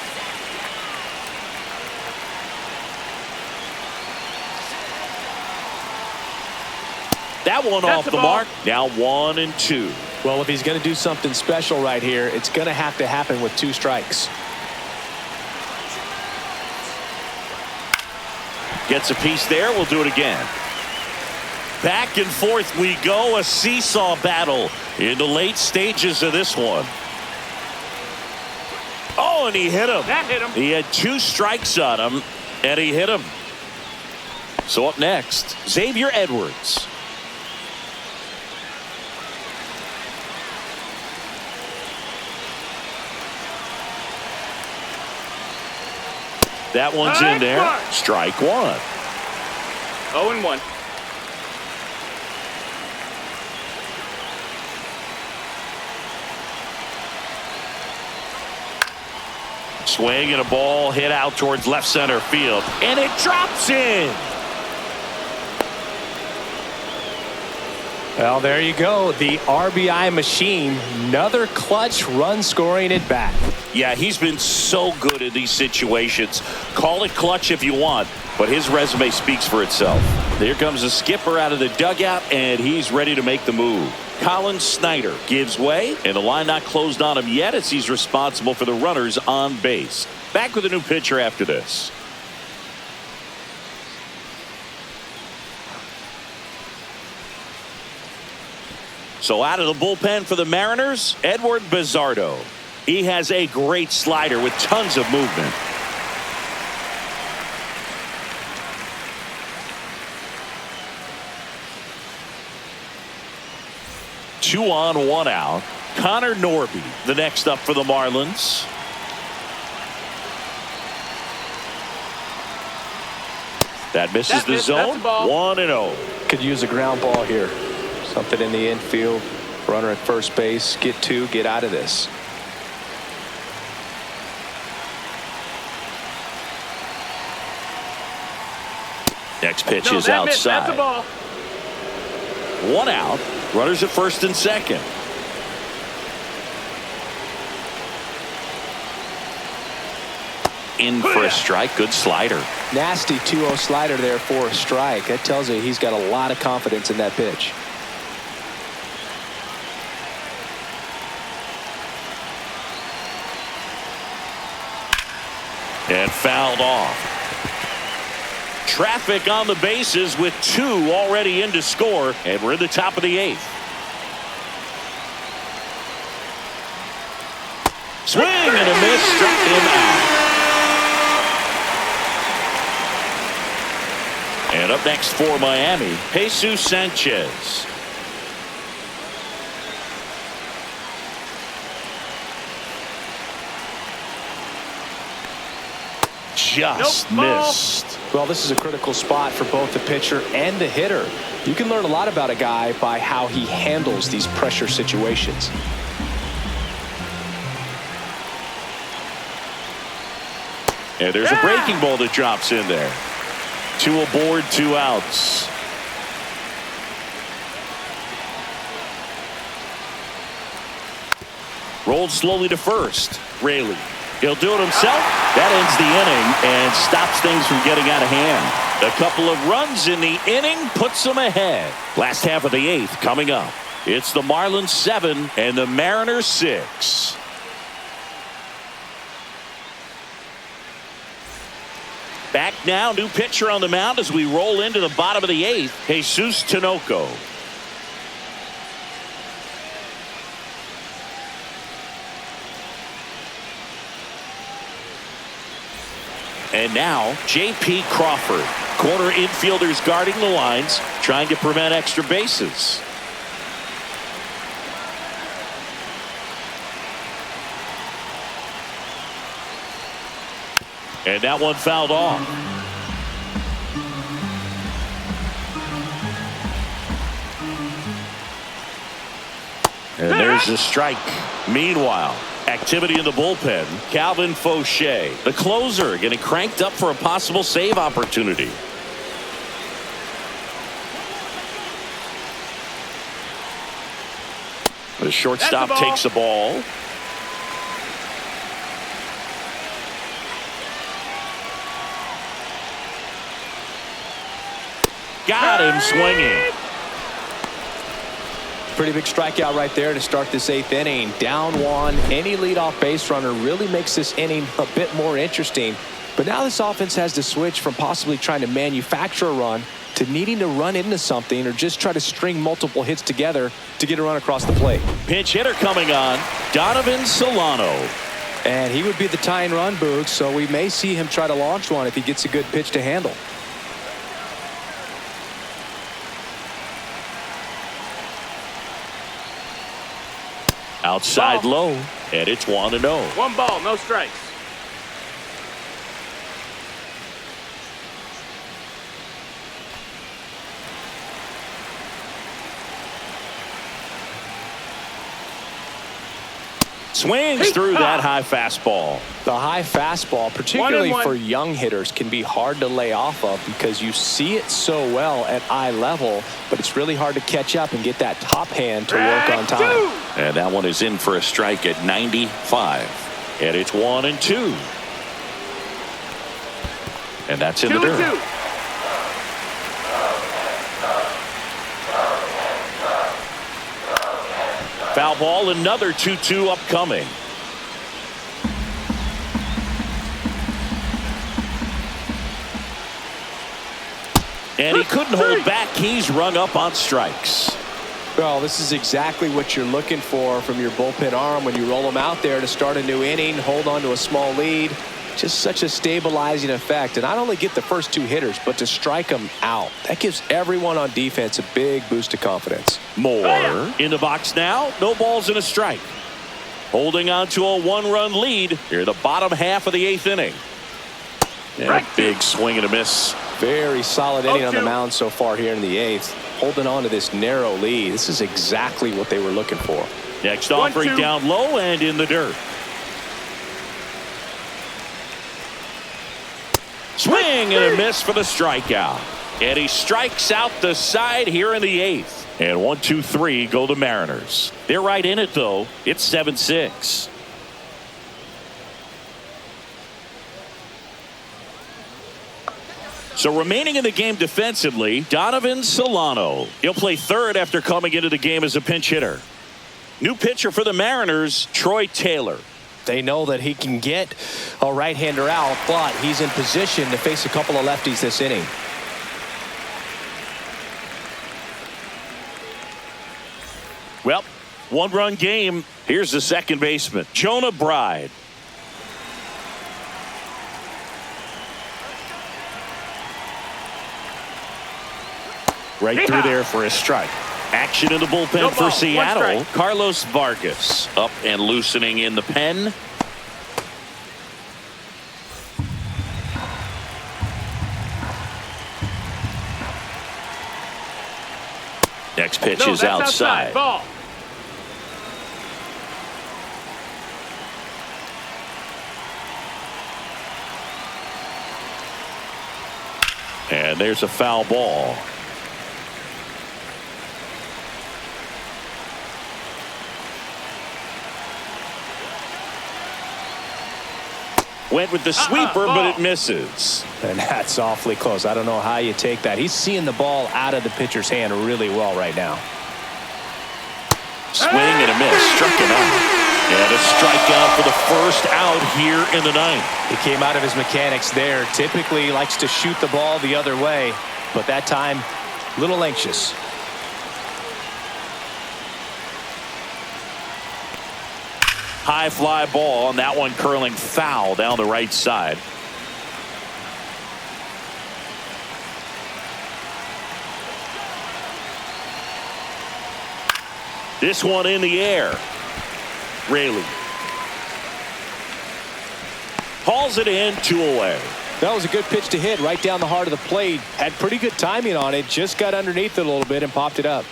That one off the mark. Now 1-2. Well, if he's going to do something special right here, it's going to have to happen with 2 strikes. Gets a piece there. We'll do it again. Back and forth we go. A seesaw battle in the late stages of this one. Oh, and he hit him. That hit him. He had 2 strikes on him, and he hit him. So up next, Xavier Edwards. That one's in there. Strike 1. 0-1. Swing and a ball hit out towards left center field. And it drops in. Well, there you go. The RBI machine. Another clutch run scoring at bat. Yeah, he's been so good in these situations. Call it clutch if you want, but his resume speaks for itself. Here comes the skipper out of the dugout, and he's ready to make the move. Colin Snyder gives way, and the line not closed on him yet as he's responsible for the runners on base. Back with a new pitcher after this. So out of the bullpen for the Mariners, Edward Bizardo. He has a great slider with tons of movement. Two on, 1 out. Connor Norby, the next up for the Marlins. That misses the zone. 1-0. Could use a ground ball here. Something in the infield. Runner at first base. Get 2. Get out of this. Next pitch is outside. That's a ball. 1 out. Runners at first and second. In for a strike. Good slider. Nasty 2-0 slider there for a strike. That tells you he's got a lot of confidence in that pitch. And fouled off. Traffic on the bases with 2 already in to score, and we're in the top of the 8th. Swing and a miss, struck him out. And up next for Miami, Jesus Sanchez. Just missed. Well, this is a critical spot for both the pitcher and the hitter. You can learn a lot about a guy by how he handles these pressure situations. And there's a breaking ball that drops in there. 2 aboard, 2 outs. Rolled slowly to first. Raley. He'll do it himself. That ends the inning and stops things from getting out of hand. A couple of runs in the inning puts them ahead. Last half of the 8th coming up. It's the Marlins 7 and the Mariners 6. Back now, new pitcher on the mound as we roll into the bottom of the 8th. Jesus Tinoco. And now, J.P. Crawford. Corner infielders guarding the lines, trying to prevent extra bases. And that one fouled off. And there's the strike. Meanwhile, activity in the bullpen. Calvin Fauché, the closer, getting cranked up for a possible save opportunity. The shortstop takes the ball. Got him swinging. Pretty big strikeout right there to start this 8th inning. Down 1. Any leadoff base runner really makes this inning a bit more interesting. But now this offense has to switch from possibly trying to manufacture a run to needing to run into something or just try to string multiple hits together to get a run across the plate. Pinch hitter coming on, Donovan Solano. And he would be the tying run, Boog, so we may see him try to launch one if he gets a good pitch to handle. Outside low, and it's 1-0. 1 ball, no strikes. Swings through that high fastball. The high fastball, particularly for young hitters, can be hard to lay off of because you see it so well at eye level, but it's really hard to catch up and get that top hand to work on time. And that one is in for a strike at 95. And it's 1-2. And that's in the dirt. Foul ball, another 2-2 upcoming. And he couldn't hold back. He's rung up on strikes. Well, this is exactly what you're looking for from your bullpen arm when you roll them out there to start a new inning, hold on to a small lead. Just such a stabilizing effect. And not only get the first 2 hitters, but to strike them out. That gives everyone on defense a big boost of confidence. Moore in the box now. No balls and a strike. Holding on to a 1-run lead here in the bottom half of the 8th inning. And a big swing and a miss. Very solid inning on the mound so far here in the 8th. Holding on to this narrow lead. This is exactly what they were looking for. Next offering down low and in the dirt. Swing and a miss for the strikeout. And he strikes out the side here in the 8th. And 1-2-3 go the Mariners. They're right in it, though. It's 7-6. So remaining in the game defensively, Donovan Solano. He'll play third after coming into the game as a pinch hitter. New pitcher for the Mariners, Troy Taylor. They know that he can get a right-hander out, but he's in position to face a couple of lefties this inning. Well, 1-run game. Here's the second baseman, Jonah Bride. Right through there for a strike. Action in the bullpen for Seattle. Carlos Vargas up and loosening in the pen. Next pitch No, is that's outside. Ball. And there's a foul ball. Went with the sweeper, but it misses. And that's awfully close. I don't know how you take that. He's seeing the ball out of the pitcher's hand really well right now. Swing and a miss. Struck him out. And a strikeout for the first out here in the ninth. He came out of his mechanics there. Typically likes to shoot the ball the other way, but that time a little anxious. High fly ball, and that one curling foul down the right side. This one in the air. Raley hauls it in, 2 away. That was a good pitch to hit right down the heart of the plate. Had pretty good timing on it. Just got underneath it a little bit and popped it up.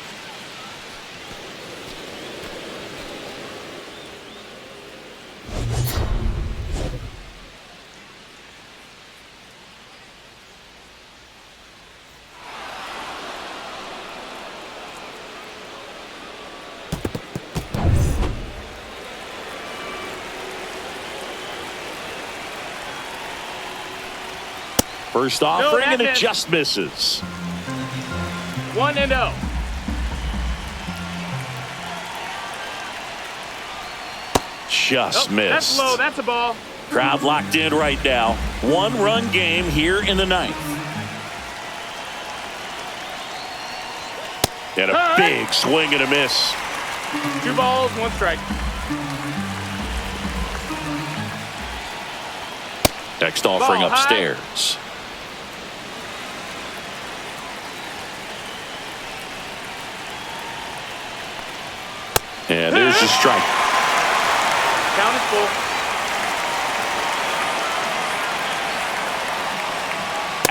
First offering, and it missed. just misses. 1-0. Just missed. That's low. That's a ball. Crowd locked in right now. 1-run game here in the ninth. And a big swing and a miss. 2 balls, 1 strike. Next offering Ball high. upstairs. And there's the strike. Count is full.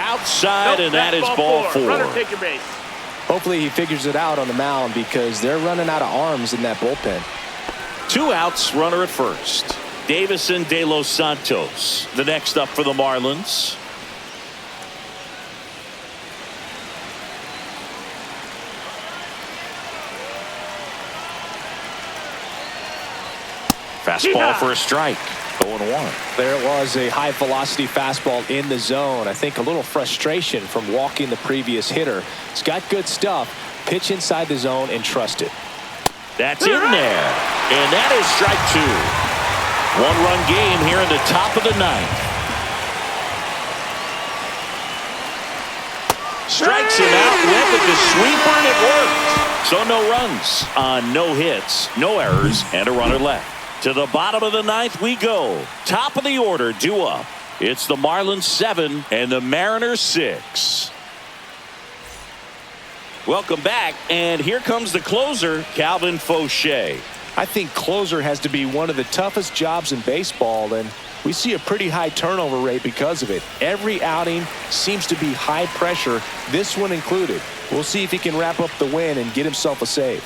Outside, Nope, and that is that's ball 4. Runner, take your base. Hopefully he figures it out on the mound because they're running out of arms in that bullpen. 2 outs, runner at first. Davison de Los Santos, the next up for the Marlins. Fastball for a strike. 0-1. There it was, a high velocity fastball in the zone. I think a little frustration from walking the previous hitter. It's got good stuff. Pitch inside the zone and trust it. That's in there. And that is strike 2. 1-run game here in the top of the ninth. Strikes him out, went with the sweeper, and it worked. So no runs on no hits, no errors, and a runner left. To the bottom of the ninth we go. Top of the order, due up. It's the Marlins 7 and the Mariners 6. Welcome back, and here comes the closer, Calvin Fauché. I think closer has to be one of the toughest jobs in baseball, and we see a pretty high turnover rate because of it. Every outing seems to be high pressure, this one included. We'll see if he can wrap up the win and get himself a save.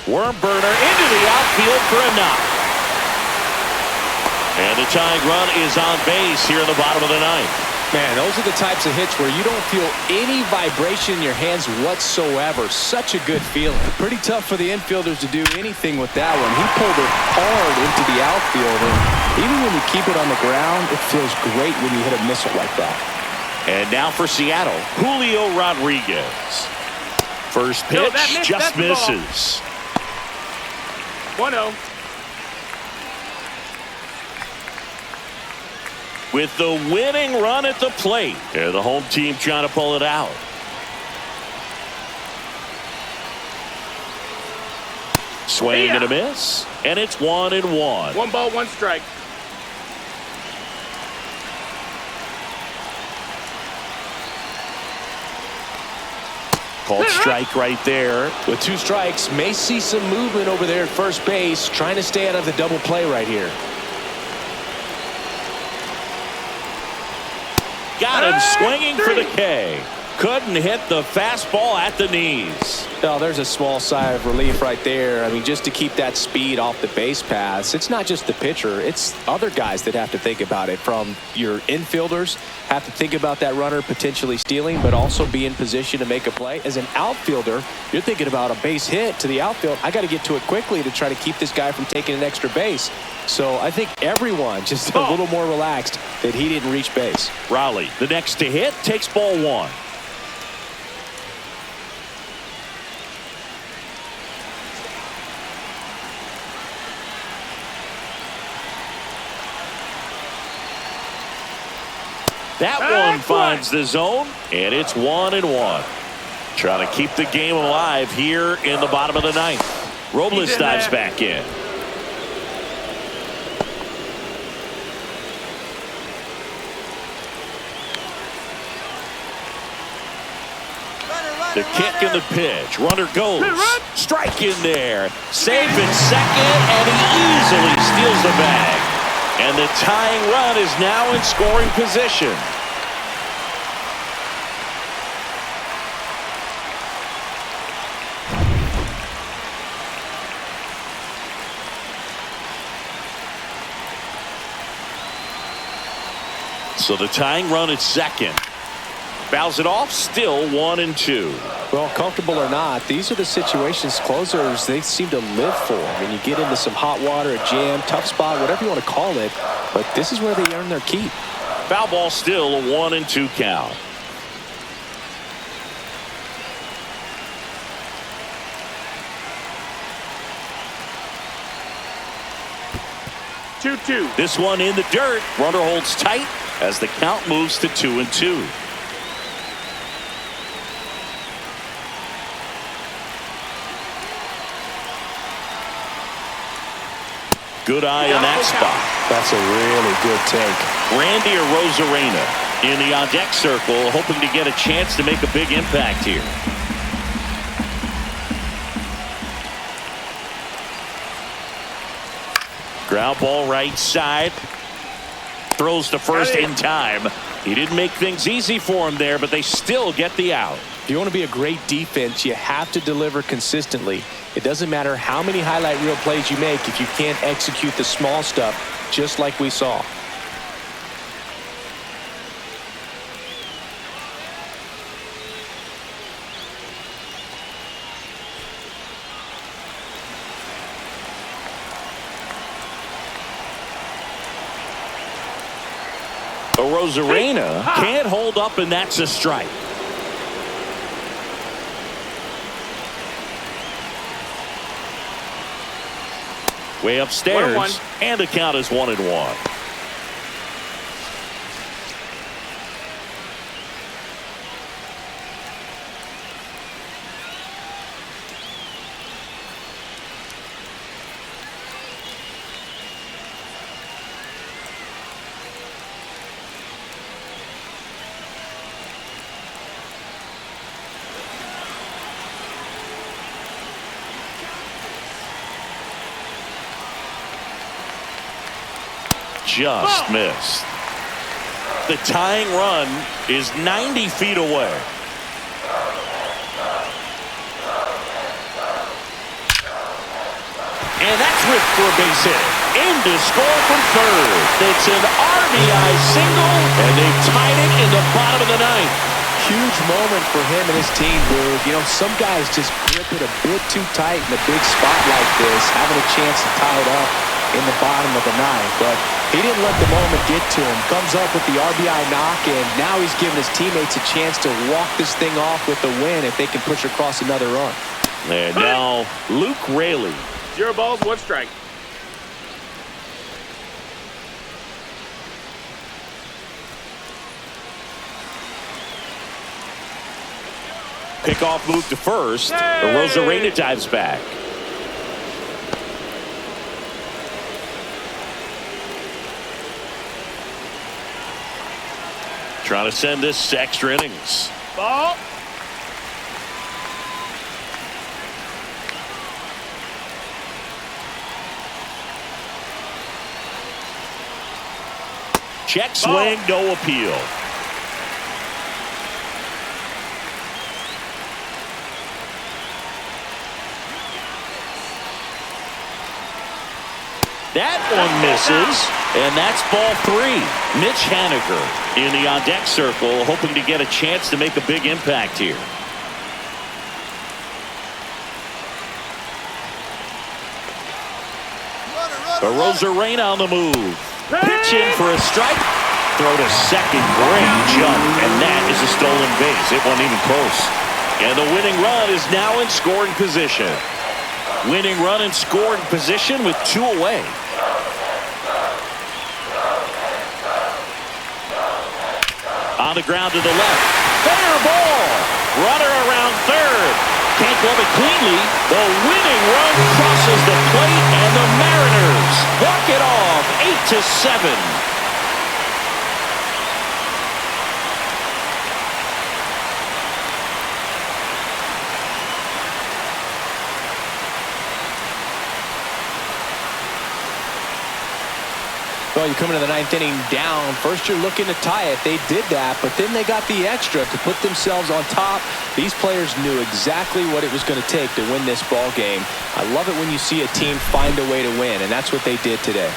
Worm burner into the outfield for a knock. And the tying run is on base here in the bottom of the ninth. Man, those are the types of hits where you don't feel any vibration in your hands whatsoever. Such a good feeling. Pretty tough for the infielders to do anything with that one. He pulled it hard into the outfield, and even when you keep it on the ground, it feels great when you hit a missile like that. And now for Seattle, Julio Rodriguez. First pitch, No, that missed. just That's the ball. misses. 1-0. With the winning run at the plate. And the home team trying to pull it out. Swing and a miss. And it's 1-1. 1 ball, 1 strike. Called strike right there. With 2 strikes, may see some movement over there at first base, trying to stay out of the double play right here. Got him swinging for the K. couldn't hit the fastball at the knees. Oh, there's a small sigh of relief right there. I mean, just to keep that speed off the base paths, it's not just the pitcher, it's other guys that have to think about it. From your infielders have to think about that runner potentially stealing, but also be in position to make a play. As an outfielder, you're thinking about a base hit to the outfield. I got to get to it quickly to try to keep this guy from taking an extra base. So I think everyone just a little more relaxed that he didn't reach base. Raleigh, the next to hit, takes ball one. That one finds the zone, and it's 1-1. Trying to keep the game alive here in the bottom of the ninth. Robles dives back in. The kick and the pitch. Runner goes. Strike in there. Safe at second, and he easily steals the bag. And the tying run is now in scoring position. So the tying run is second. Fouls it off, still 1-2. Well, comfortable or not, these are the situations closers they seem to live for. When you get into some hot water, a jam, tough spot, whatever you want to call it, but this is where they earn their keep. Foul ball, still a 1-2 count. This one in the dirt. Runner holds tight as the count moves to 2-2. Good eye on that spot. That's a really good take. Randy Arozarena in the on-deck circle, hoping to get a chance to make a big impact here. Ground ball right side. Throws to first in time. He didn't make things easy for him there, but they still get the out. If you want to be a great defense, you have to deliver consistently. It doesn't matter how many highlight reel plays you make if you can't execute the small stuff, just like we saw. Arozarena can't hold up, and that's a strike. Way upstairs, and the count is 1-1. Just missed. The tying run is 90 feet away. And that's ripped for a base hit. In to score from third. It's an RBI single, and they've tied it in the bottom of the ninth. Huge moment for him and his team, Boog. You know, some guys just grip it a bit too tight in a big spot like this, having a chance to tie it up in the bottom of the ninth. But he didn't let the moment get to him. Comes up with the RBI knock, and now he's giving his teammates a chance to walk this thing off with the win if they can push across another run. And now Luke Raley. 0 balls, 1 strike. Pickoff move to first. Arozarena dives back. Trying to send this to extra innings. Ball. Check swing, no appeal. That one misses, and that's ball 3. Mitch Haniger in the on-deck circle, hoping to get a chance to make a big impact here. Arozarena on the move. Pitch in for a strike. Throw to second. Great jump, and that is a stolen base. It wasn't even close. And the winning run is now in scoring position. Winning run in scoring position with 2 away. On the ground to the left. Fair ball. Runner around third. Can't glove it cleanly. The winning run crosses the plate, and the Mariners walk it off 8-7. Well, you come into the 9th inning down. First, you're looking to tie it. They did that, but then they got the extra to put themselves on top. These players knew exactly what it was going to take to win this ball game. I love it when you see a team find a way to win, and that's what they did today.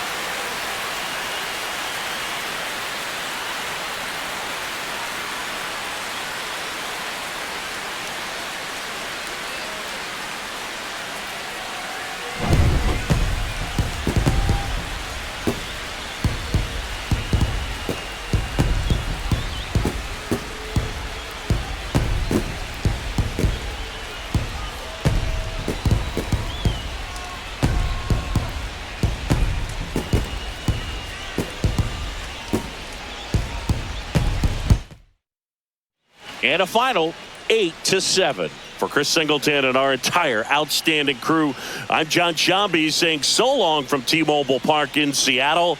And a final 8-7. For Chris Singleton and our entire outstanding crew, I'm John Sciambi saying so long from T-Mobile Park in Seattle.